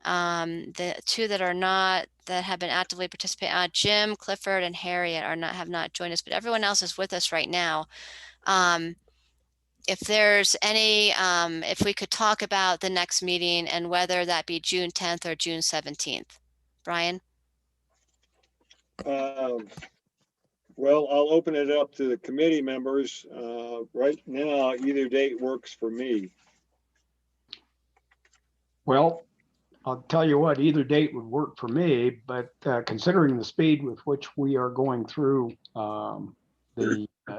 the two that have been actively participating, Jim, Clifford, and Harriet have not joined us, but everyone else is with us right now. If there's any, if we could talk about the next meeting and whether that be June 10th or June 17th. Brian? Well, I'll open it up to the committee members. Right now, either date works for me. Well, I'll tell you what, either date would work for me, but considering the speed with which we are going through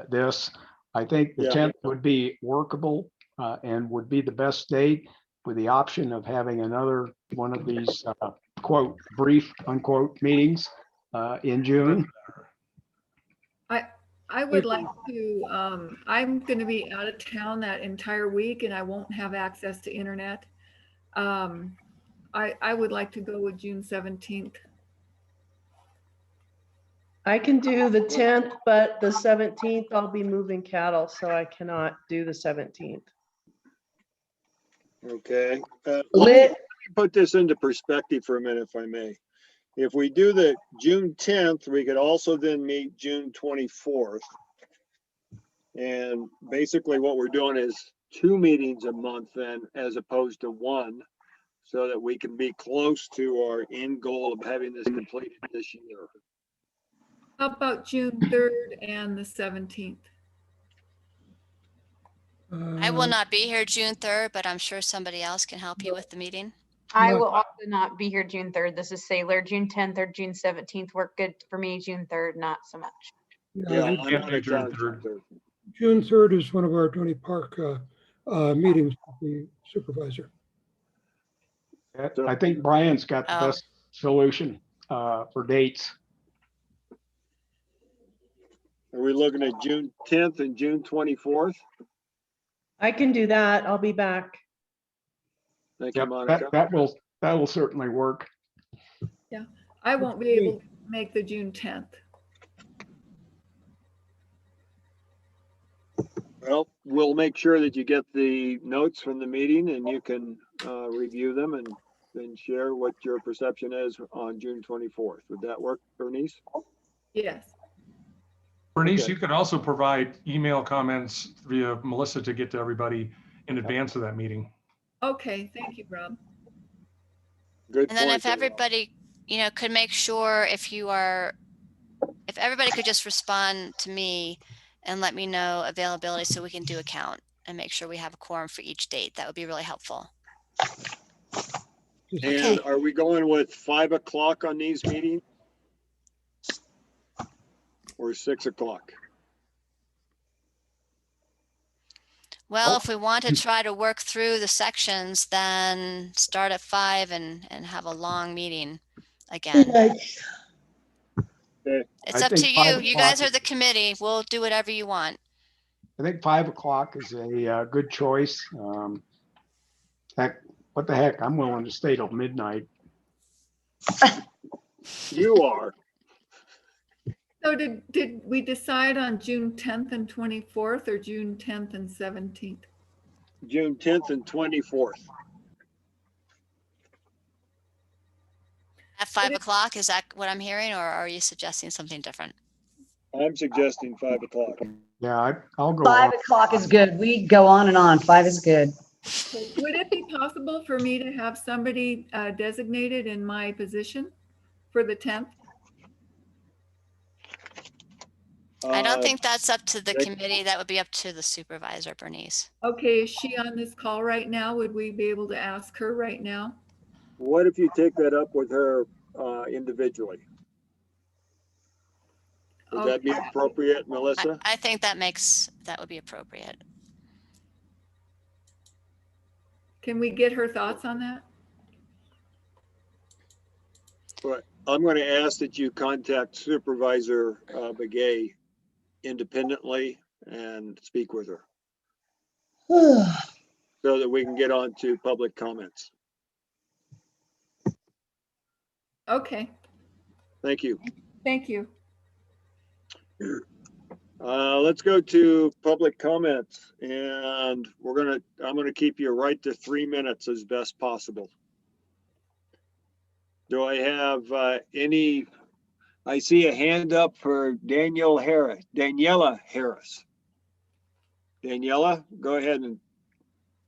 this, I think the 10th would be workable and would be the best date, with the option of having another one of these quote brief unquote meetings in June. I would like to, I'm going to be out of town that entire week and I won't have access to internet. I would like to go with June 17th. I can do the 10th, but the 17th I'll be moving cattle, so I cannot do the 17th. Okay. Let me put this into perspective for a minute, if I may. If we do the June 10th, we could also then meet June 24th. And basically what we're doing is 2 meetings a month then, as opposed to 1, so that we can be close to our end goal of having this completed this year. How about June 3rd and the 17th? I will not be here June 3rd, but I'm sure somebody else can help you with the meeting. I No. will also not be here June 3rd. This is Sailor. June 10th or June 17th work good for me. June 3rd, not so much. Yeah, Yeah, I'm June out of town 3rd. June 3rd. June 3rd is one of our Doney Park meetings with the supervisor. I think Brian's got the Oh. best solution for dates. Are we looking at June 10th and June 24th? I can do that. I'll be back. Thank you, Yep, Monica. that will certainly work. Yeah, I won't be able to make the June 10th. Well, we'll make sure that you get the notes from the meeting and you can review them and then share what your perception is on June 24th. Would that work, Bernice? Yes. Bernice, Okay. you could also provide email comments via Melissa to get to everybody in advance of that meeting. Okay, thank you, Rob. Good And then point if there, Rob. everybody, could make sure if everybody could just respond to me and let me know availability so we can do a count and make sure we have a quorum for each date. That would be really helpful. And are we going with 5 o'clock on these meetings? Or 6 o'clock? Well, if we want to try to work through the sections, then start at 5 and have a long meeting again. Okay. It's I up to think you. 5 You guys o'clock are the committee. We'll do whatever you want. I think 5 o'clock is a good choice. Heck, what the heck? I'm willing to stay till midnight. You are. So did we decide on June 10th and 24th or June 10th and 17th? June 10th and 24th. At 5 o'clock, is that what I'm hearing, or are you suggesting something different? I'm suggesting 5 o'clock. Yeah, I'll go 5 on. o'clock is good. We go on and on. 5 is good. Would it be possible for me to have somebody designated in my position for the 10th? I don't think that's up to the they- committee. That would be up to the supervisor, Bernice. Okay, is she on this call right now? Would we be able to ask her right now? What if you take that up with her individually? Would that be Okay. appropriate, Melissa? I think that would be appropriate. Can we get her thoughts on that? But I'm going to ask that you contact Supervisor Begay independently and speak with her so that we can get on to public comments. Okay, Thank you. thank you. Let's go to public comments, and I'm gonna keep you right to 3 minutes as best possible. Do I have any? I see a hand up for Daniela Harris. Daniela, go ahead and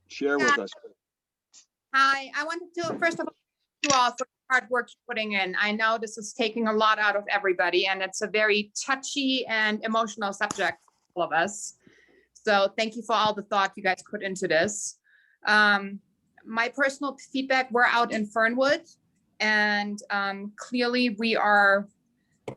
share with us. Hi, I wanted to first of all, thank you all for the hard work you're putting in. I know this is taking a lot out of everybody, and it's a very touchy and emotional subject for all of us. So thank you for all the thought you guys put into this. My personal feedback, we're out in Fernwood, and clearly we are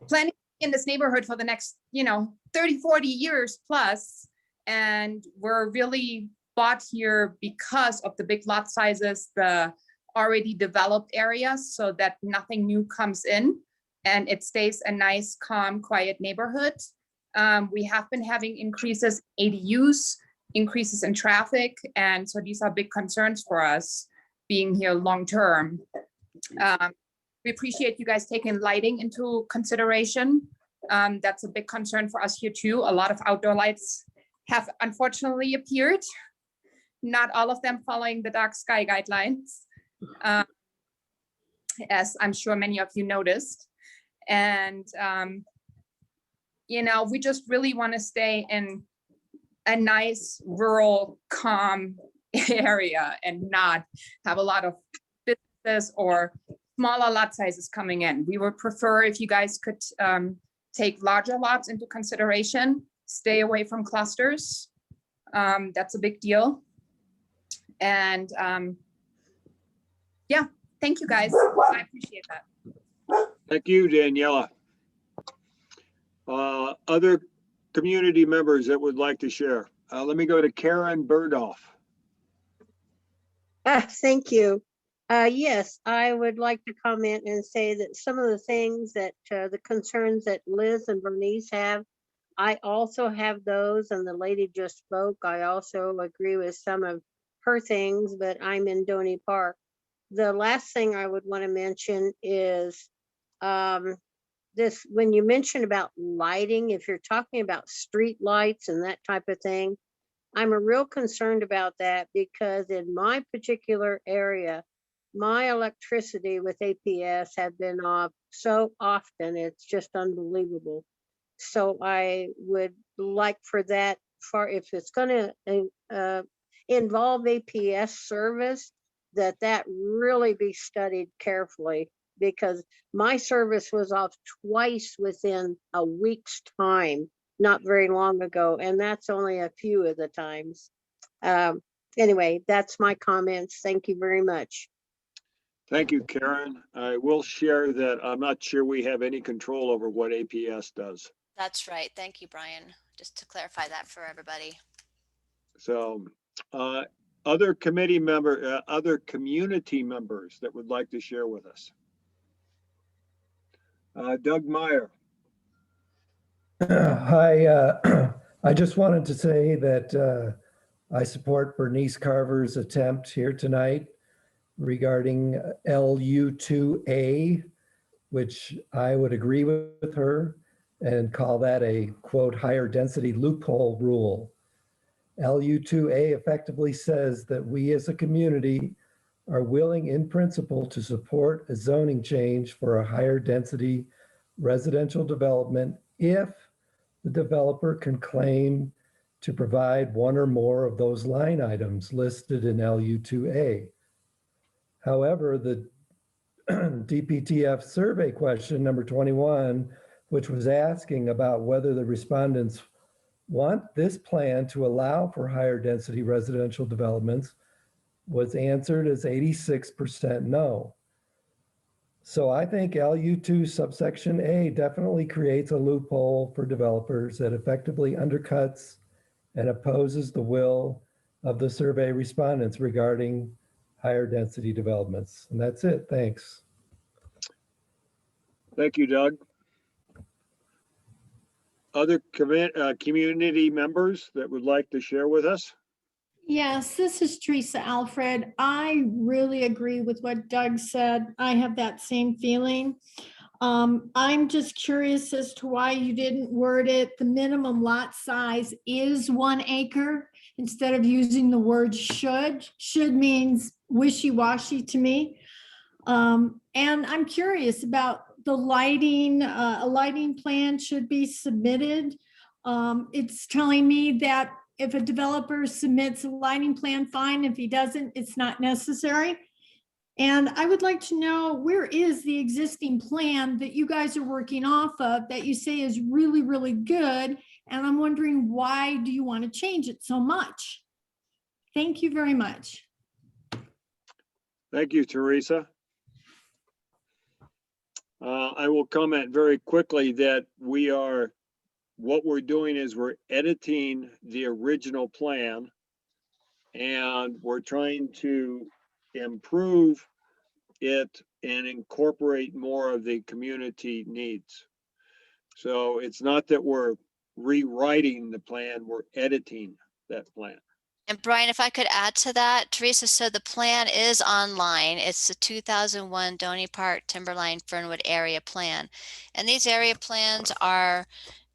planning in this neighborhood for the next, 30, 40 years plus. And we're really bought here because of the big lot sizes, the already developed areas, so that nothing new comes in and it stays a nice, calm, quiet neighborhood. We have been having increases in ADUs, increases in traffic, and so these are big concerns for us being here long-term. We appreciate you guys taking lighting into consideration. That's a big concern for us here too. A lot of outdoor lights have unfortunately appeared, not all of them following the dark sky guidelines, as I'm sure many of you noticed. And, we just really want to stay in a nice, rural, calm area and not have a lot of businesses or smaller lot sizes coming in. We would prefer if you guys could take larger lots into consideration, stay away from clusters. That's a big deal. And yeah, thank you guys. I appreciate that. Thank you, Daniela. Other community members that would like to share? Let me go to Karen Burdoff. Thank you. Yes, I would like to comment and say that some of the things that the concerns that Liz and Bernice have, I also have those, and the lady just spoke. I also agree with some of her things, but I'm in Doney Park. The last thing I would want to mention is this, when you mention about lighting, if you're talking about street lights and that type of thing, I'm a real concerned about that, because in my particular area, my electricity with APS have been off so often, it's just unbelievable. So I would like for that, if it's going to involve APS service, that really be studied carefully, because my service was off twice within a week's time, not very long ago, and that's only a few of the times. Anyway, that's my comments. Thank you very much. Thank you, Karen. I will share that I'm not sure we have any control over what APS does. That's right. Thank you, Brian. Just to clarify that for everybody. So other committee member, other community members that would like to share with us. Doug Meyer. Hi, I just wanted to say that I support Bernice Carver's attempt here tonight regarding LU2A, which I would agree with her and call that a quote higher density loophole rule. LU2A effectively says that we as a community are willing in principle to support a zoning change for a higher density residential development if the developer can claim to provide one or more of those line items listed in LU2A. However, the DPTF survey question number 21, which was asking about whether the respondents want this plan to allow for higher density residential developments, was answered as 86% no. So I think LU2 subsection A definitely creates a loophole for developers that effectively undercuts and opposes the will of the survey respondents regarding higher density developments. And that's it. Thanks. Thank you, Doug. Other community members that would like to share with us? Yes, this is Teresa Alfred. I really agree with what Doug said. I have that same feeling. I'm just curious as to why you didn't word it. The minimum lot size is 1 acre instead of using the word should. Should means wishy-washy to me. And I'm curious about the lighting. A lighting plan should be submitted. It's telling me that if a developer submits a lighting plan, fine. If he doesn't, it's not necessary. And I would like to know, where is the existing plan that you guys are working off of that you say is really, really good? And I'm wondering, why do you want to change it so much? Thank you very much. Thank you, Teresa. I will comment very quickly that what we're doing is we're editing the original plan, and we're trying to improve it and incorporate more of the community needs. So it's not that we're rewriting the plan, we're editing that plan. And Brian, if I could add to that, Teresa, so the plan is online. It's the 2001 Doney Park, Timberline, Fernwood area plan. And these area plans are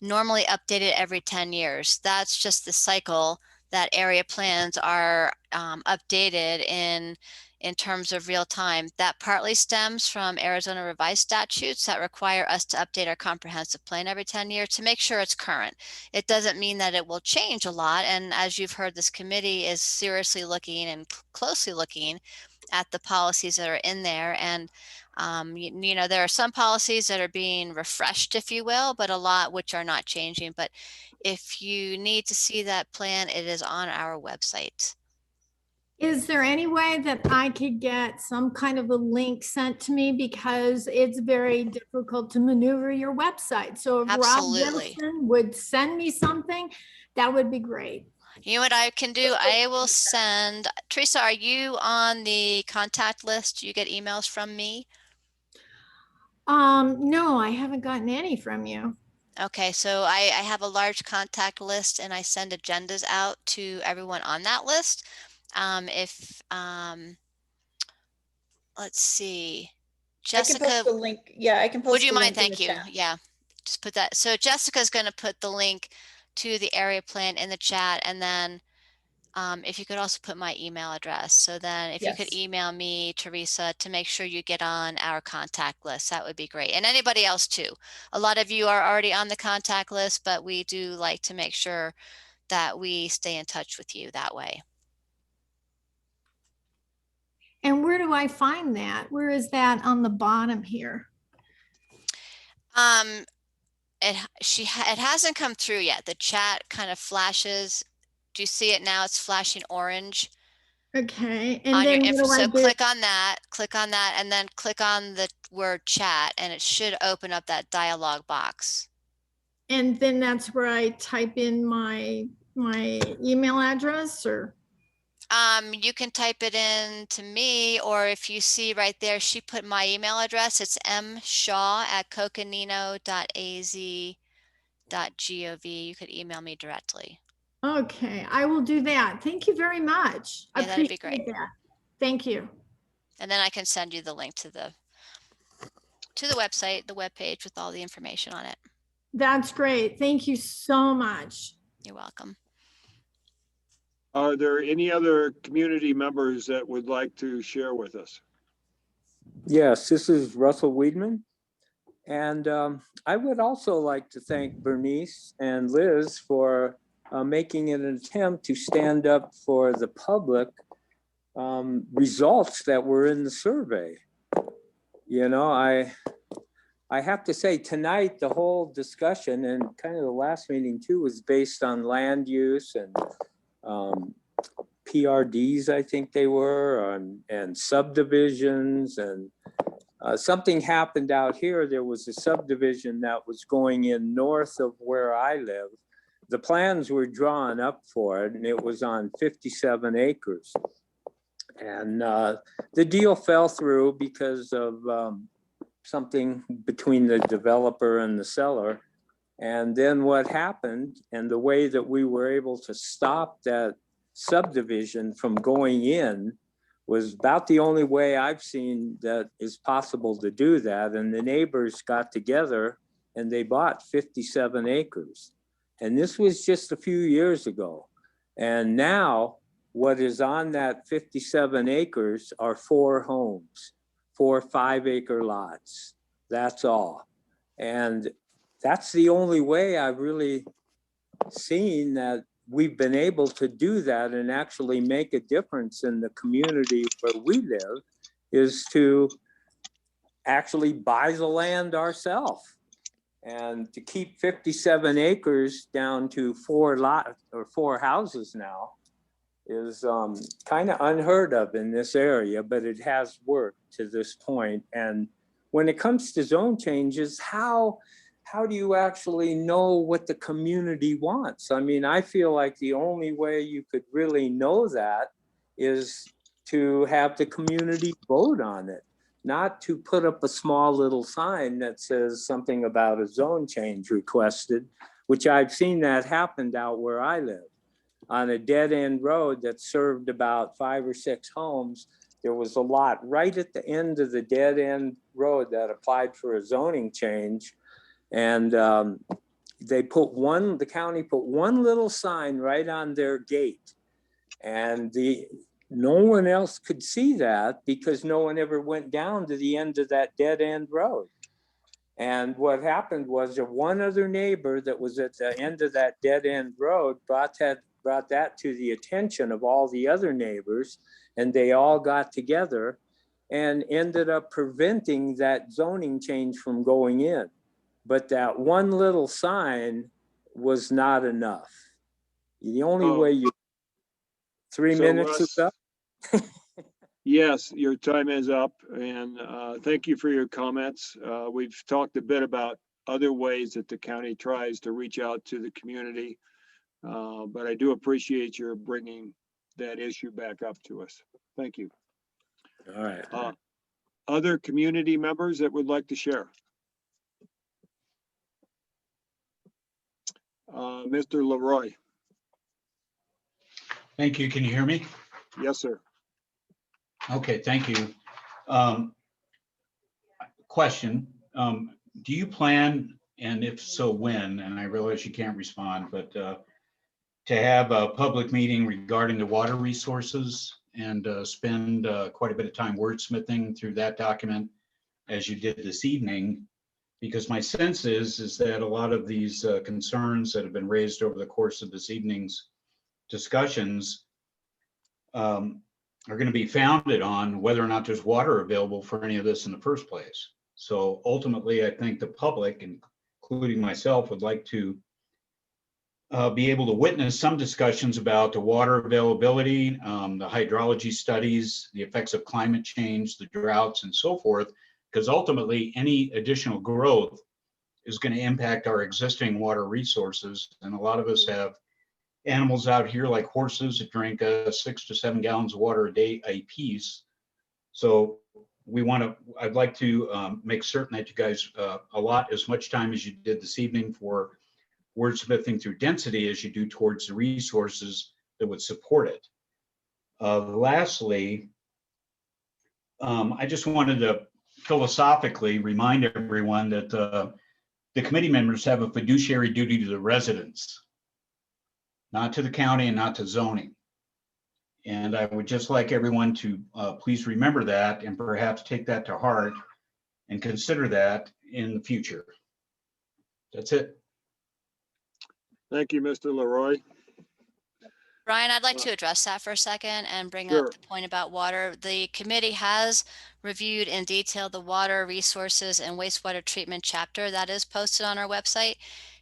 normally updated every 10 years. That's just the cycle that area plans are updated in terms of real time. That partly stems from Arizona revised statutes that require us to update our comprehensive plan every 10 years to make sure it's current. It doesn't mean that it will change a lot. And as you've heard, this committee is seriously looking and closely looking at the policies that are in there. And You know, there are some policies that are being refreshed, if you will, but a lot which are not changing. But if you need to see that plan, it is on our website. Is there any way that I could get some kind of a link sent to me, because it's very difficult to maneuver your website? So if Rob Absolutely. Wilson would send me something, that would be great. You know what I can do? I will send, Teresa, are you on the contact list? Do you get emails from me? No, I haven't gotten any from you. Okay, so I have a large contact list and I send agendas out to everyone on that list. Let's see, I can Jessica, post the link. Yeah, I can would post you the mind? link in the Thank you. chat. Yeah, just put that. So Jessica's going to put the link to the area plan in the chat, and then if you could also put my email address. So then if you could Yes. email me, Teresa, to make sure you get on our contact list, that would be great. And anybody else too. A lot of you are already on the contact list, but we do like to make sure that we stay in touch with you that way. And where do I find that? Where is that on the bottom here? It hasn't come through yet. The chat kind of flashes. Do you see it now? It's flashing orange. Okay, and On your then info. what do I So do? click on that, and then click on the word chat, and it should open up that dialog box. And then that's where I type in my email address, or? You can type it in to me, or if you see right there, she put my email address. It's mshaw@coconino.az.gov. You could email me directly. Okay, I will do that. Thank you very much. I Yeah, that'd be appreciate great. that. Thank you. And then I can send you the link to the website, the webpage with all the information on it. That's great. Thank you so much. You're welcome. Are there any other community members that would like to share with us? Yes, this is Russell Weedman. And I would also like to thank Bernice and Liz for making an attempt to stand up for the public results that were in the survey. You know, I have to say tonight, the whole discussion and kind of the last meeting too was based on land use and PRDs, I think they were, and subdivisions. And something happened out here. There was a subdivision that was going in north of where I live. The plans were drawn up for it, and it was on 57 acres. And the deal fell through because of something between the developer and the seller. And then what happened, and the way that we were able to stop that subdivision from going in, was about the only way I've seen that is possible to do that. And the neighbors got together and they bought 57 acres. And this was just a few years ago. And now what is on that 57 acres are 4 homes, 4 5-acre lots. That's all. And that's the only way I've really seen that we've been able to do that and actually make a difference in the community where we live, is to actually buy the land ourselves. And to keep 57 acres down to 4 lots or 4 houses now is kind of unheard of in this area, but it has worked to this point. And when it comes to zone changes, how do you actually know what the community wants? I mean, I feel like the only way you could really know that is to have the community vote on it, not to put up a small little sign that says something about a zone change requested, which I've seen that happened out where I live. On a dead end road that served about 5 or 6 homes, there was a lot right at the end of the dead end road that applied for a zoning change. And the county put one little sign right on their gate, and no one else could see that because no one ever went down to the end of that dead end road. And what happened was that one other neighbor that was at the end of that dead end road brought that to the attention of all the other neighbors, and they all got together and ended up preventing that zoning change from going in. But that one little sign was not enough. The only way you, 3 So, minutes is Russ, up. yes, your time is up, and thank you for your comments. We've talked a bit about other ways that the county tries to reach out to the community, but I do appreciate your bringing that issue back up to us. Thank you. All right. Other community members that would like to share? Mr. Leroy. Thank you. Can you hear me? Yes, sir. Okay, thank you. Question, do you plan, and if so, when, and I realize you can't respond, but to have a public meeting regarding the water resources and spend quite a bit of time wordsmithing through that document as you did this evening? Because my sense is that a lot of these concerns that have been raised over the course of this evening's discussions are going to be founded on whether or not there's water available for any of this in the first place. So ultimately, I think the public, including myself, would like to be able to witness some discussions about the water availability, the hydrology studies, the effects of climate change, the droughts, and so forth, because ultimately any additional growth is going to impact our existing water resources. And a lot of us have animals out here like horses that drink 6 to 7 gallons of water a day a piece. So I'd like to make certain that you guys allot as much time as you did this evening for wordsmithing through density as you do towards the resources that would support it. Lastly, I just wanted to philosophically remind everyone that the committee members have a fiduciary duty to the residents, not to the county and not to zoning. And I would just like everyone to please remember that and perhaps take that to heart and consider that in the future. That's it. Thank you, Mr. Leroy. Brian, I'd like to address that for a second and bring Sure. up the point about water. The committee has reviewed in detail the water resources and wastewater treatment chapter that is posted on our website.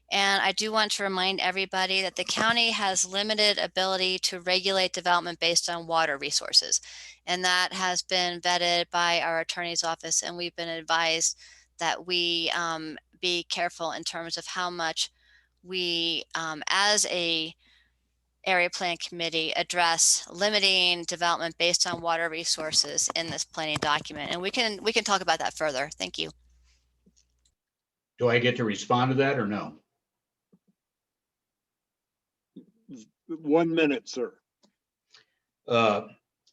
And I do want to remind everybody that the county has limited ability to regulate development based on water resources. And that has been vetted by our attorney's office. And we've been advised that we be careful in terms of how much we, as a area plan committee, address limiting development based on water resources in this planning document. And we can talk about that further. Thank you. Do I get to respond to that or no? 1 minute, sir.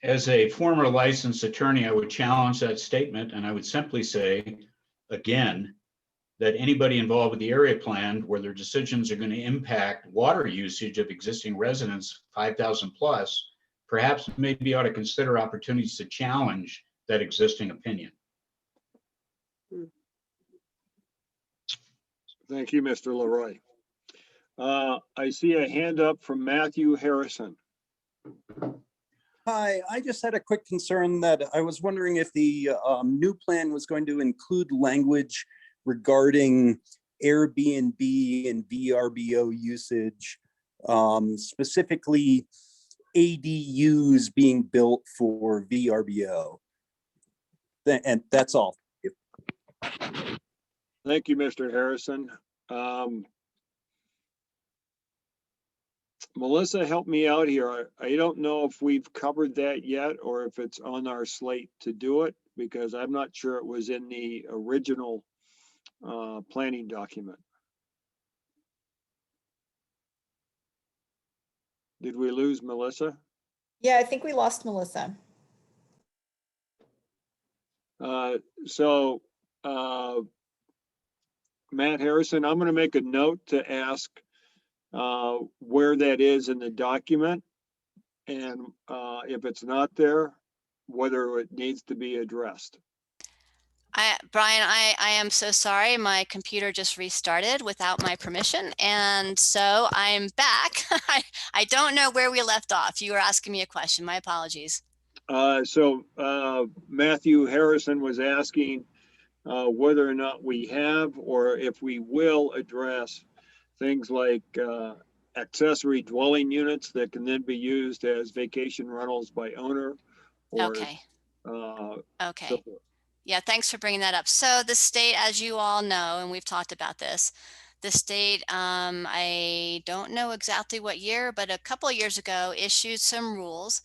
As a former licensed attorney, I would challenge that statement, and I would simply say, again, that anybody involved with the area plan where their decisions are going to impact water usage of existing residents, 5,000 plus, perhaps maybe ought to consider opportunities to challenge that existing opinion. Thank you, Mr. Leroy. I see a hand up from Matthew Harrison. Hi, I just had a quick concern that I was wondering if the new plan was going to include language regarding Airbnb and VRBO usage, specifically ADUs being built for VRBO. And that's all. Thank you, Mr. Harrison. Melissa, help me out here. I don't know if we've covered that yet or if it's on our slate to do it, because I'm not sure it was in the original planning document. Did we lose Melissa? Yeah, I think we lost Melissa. Matt Harrison, I'm going to make a note to ask where that is in the document, and if it's not there, whether it needs to be addressed. Brian, I am so sorry. My computer just restarted without my permission. And so I'm back. I don't know where we left off. You were asking me a question. My apologies. Matthew Harrison was asking whether or not we have, or if we will address things like accessory dwelling units that can then be used as vacation rentals by owner. Or, Okay. Okay. so forth. Yeah, thanks for bringing that up. So the state, as you all know, and we've talked about this, the state, I don't know exactly what year, but a couple of years ago issued some rules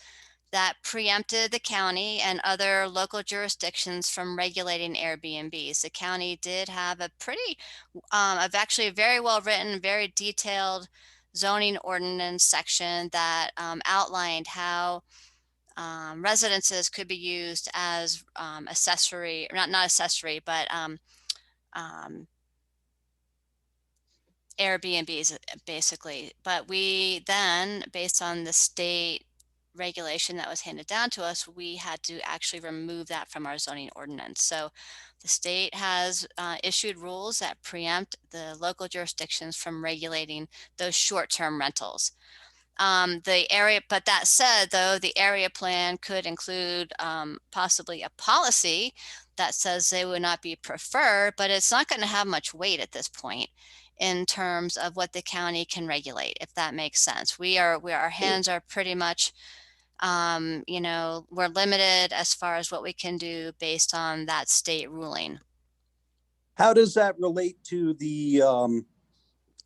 that preempted the county and other local jurisdictions from regulating Airbnbs. The county did have a pretty, actually a very well written, very detailed zoning ordinance section that outlined how residences could be used as accessory, not accessory, but Airbnbs basically. But we then, based on the state regulation that was handed down to us, we had to actually remove that from our zoning ordinance. So the state has issued rules that preempt the local jurisdictions from regulating those short-term rentals. The area, but that said, though, the area plan could include possibly a policy that says they would not be preferred, but it's not going to have much weight at this point in terms of what the county can regulate, if that makes sense. Our hands are pretty much, you know, we're limited as far as what we can do based on that state ruling. How does that relate to the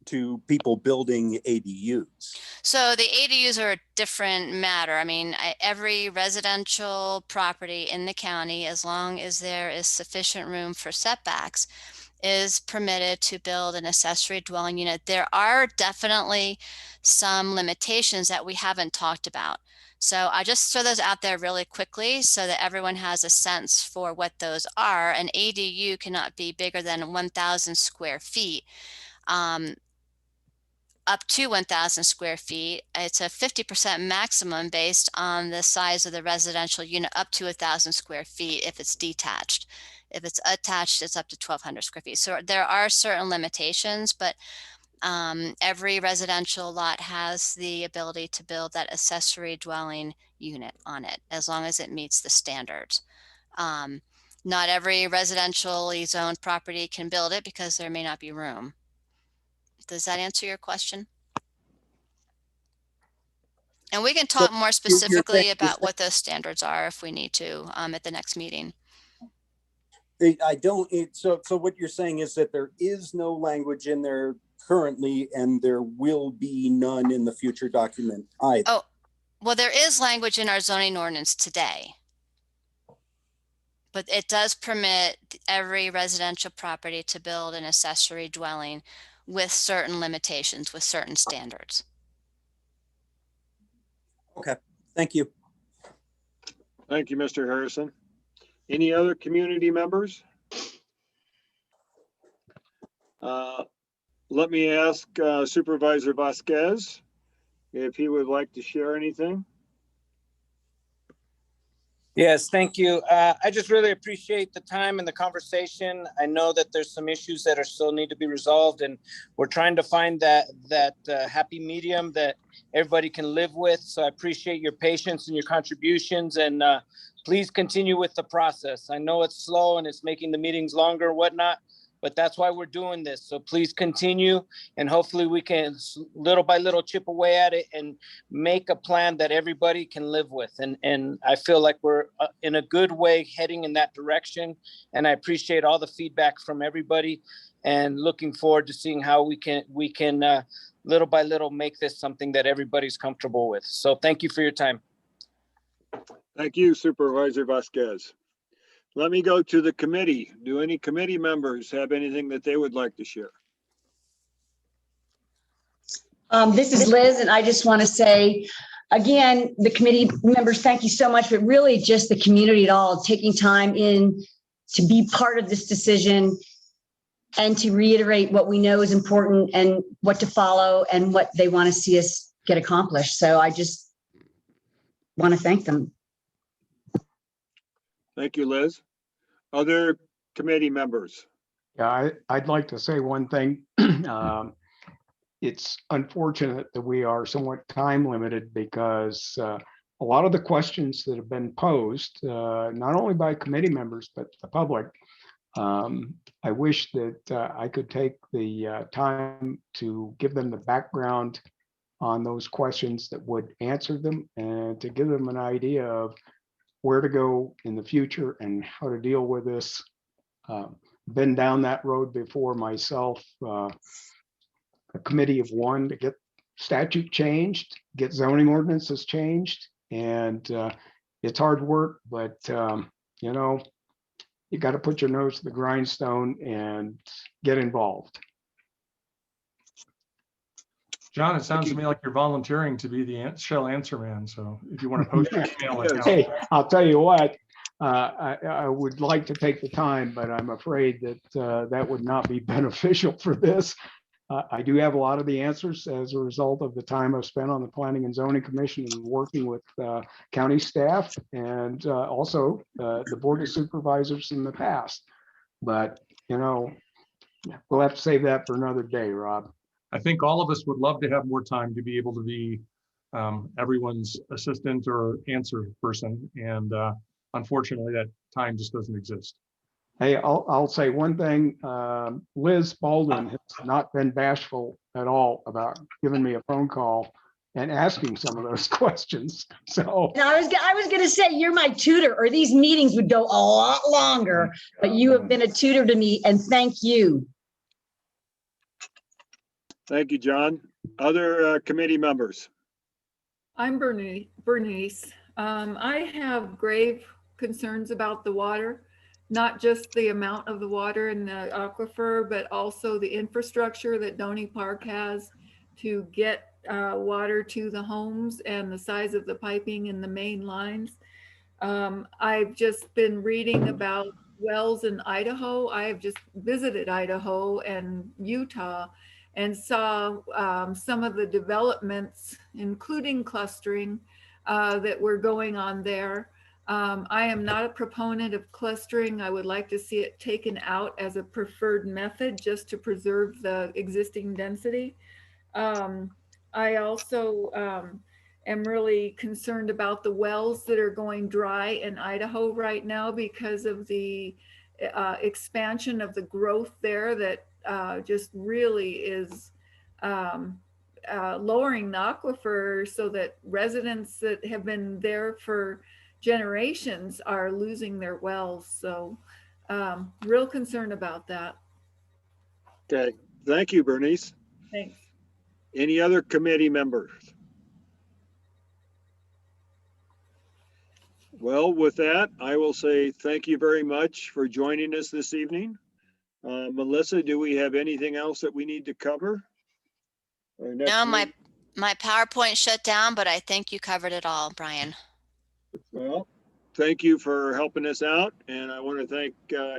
to people building ADUs? So the ADUs are a different matter. I mean, every residential property in the county, as long as there is sufficient room for setbacks, is permitted to build an accessory dwelling unit. There are definitely some limitations that we haven't talked about. So I just throw those out there really quickly so that everyone has a sense for what those are. An ADU cannot be bigger than 1,000 square feet. Up to 1,000 square feet. It's a 50% maximum based on the size of the residential unit, up to 1,000 square feet if it's detached. If it's attached, it's up to 1,200 square feet. So there are certain limitations, but every residential lot has the ability to build that accessory dwelling unit on it, as long as it meets the standards. Not every residentially zoned property can build it because there may not be room. Does that answer your question? And we can talk more specifically about what those standards are if we need to at the next meeting. So what you're saying is that there is no language in there currently, and there will be none in the future document either. Oh, well, there is language in our zoning ordinance today, but it does permit every residential property to build an accessory dwelling with certain limitations, with certain standards. Okay, thank you. Thank you, Mr. Harrison. Any other community members? Let me ask Supervisor Vasquez if he would like to share anything. Yes, thank you. I just really appreciate the time and the conversation. I know that there's some issues that are still need to be resolved, and we're trying to find that happy medium that everybody can live with. So I appreciate your patience and your contributions, and please continue with the process. I know it's slow and it's making the meetings longer and whatnot, but that's why we're doing this. So please continue, and hopefully we can little by little chip away at it and make a plan that everybody can live with. And I feel like we're in a good way heading in that direction. And I appreciate all the feedback from everybody, and looking forward to seeing how we can little by little make this something that everybody's comfortable with. So thank you for your time. Thank you, Supervisor Vasquez. Let me go to the committee. Do any committee members have anything that they would like to share? This is Liz, and I just want to say, again, the committee members, thank you so much, but really just the community at all, taking time in to be part of this decision and to reiterate what we know is important and what to follow and what they want to see us get accomplished. So I just want to thank them. Thank you, Liz. Other committee members? Yeah, I'd like to say one thing. It's unfortunate that we are somewhat time limited because a lot of the questions that have been posed, not only by committee members, but the public, I wish that I could take the time to give them the background on those questions that would answer them and to give them an idea of where to go in the future and how to deal with this. Been down that road before myself, a committee of one to get statute changed, get zoning ordinances changed. And it's hard work, but you know, you got to put your nose to the grindstone and get involved. John, it sounds to me like you're volunteering to be the shell answer man. So if you want to post your email account. Hey, I'll tell you what, I would like to take the time, but I'm afraid that that would not be beneficial for this. I do have a lot of the answers as a result of the time I've spent on the Planning and Zoning Commission and working with county staff and also the Board of Supervisors in the past. But, you know, we'll have to save that for another day, Rob. I think all of us would love to have more time to be able to be everyone's assistant or answer person. And unfortunately, that time just doesn't exist. Hey, I'll say one thing. Liz Baldwin has not been bashful at all about giving me a phone call and asking some of those questions. So And I was going to say, you're my tutor, or these meetings would go a lot longer, but you have been a tutor to me, and thank you. Thank you, John. Other committee members? I'm Bernice. I have grave concerns about the water, not just the amount of the water in the aquifer, but also the infrastructure that Doney Park has to get water to the homes and the size of the piping and the main lines. I've just been reading about wells in Idaho. I have just visited Idaho and Utah and saw some of the developments, including clustering, that were going on there. I am not a proponent of clustering. I would like to see it taken out as a preferred method just to preserve the existing density. I also am really concerned about the wells that are going dry in Idaho right now because of the expansion of the growth there that just really is lowering the aquifer so that residents that have been there for generations are losing their wells. So real concerned about that. Okay, thank you, Bernice. Thanks. Any other committee members? Well, with that, I will say thank you very much for joining us this evening. Melissa, do we have anything else that we need to cover? No, my PowerPoint shut down, but I think you covered it all, Brian. Well, thank you for helping us out. And I want to thank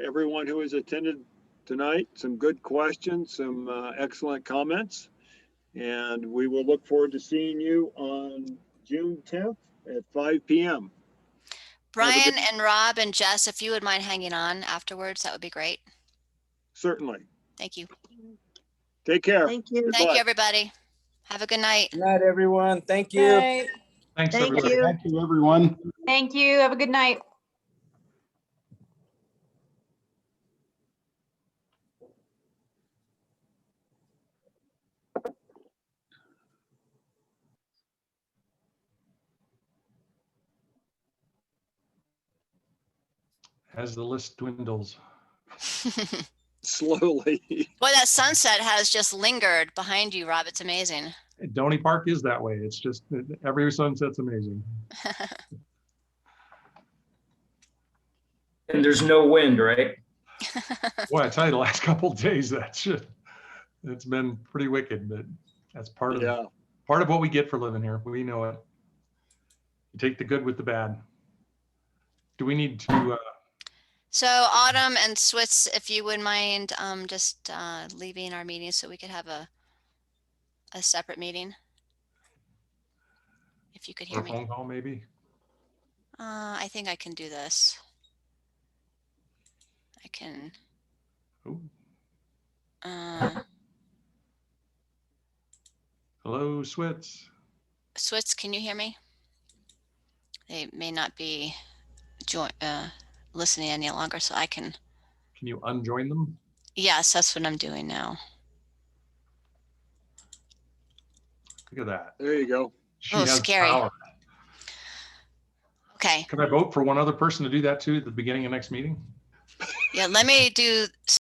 everyone who has attended tonight. Some good questions, some excellent comments. And we will look forward to seeing you on June 10th at 5 p.m. Brian and Rob and Jess, if you would mind hanging on afterwards, that would be great. Certainly. Thank you. Take care. Thank you. Thank you, everybody. Have a good night. Good night, everyone. Thank you. Right. Thanks, Thank everybody. you. Thank you, everyone. Thank you. Have a good night. As the list dwindles. Slowly. Boy, that sunset has just lingered behind you, Rob. It's amazing. Doney Park is that way. It's just every sunset's amazing. And there's no wind, right? Boy, I tell you, the last couple of days, it's been pretty wicked, but that's part of what we get for living here. We know it. You take the good with the bad. Do we need to? So Autumn and Switz, if you wouldn't mind just leaving our meeting so we could have a separate meeting. If you could hear me. Phone call, maybe? I think I can do this. I can. Ooh. Hello, Switz. Switz, can you hear me? they may not be listening any longer, so I can. Can you unjoin them? Yes, that's what I'm doing now. Look at that. There you go. She Oh, has scary. power. Okay. Can I vote for one other person to do that too at the beginning of next meeting? Yeah, let me do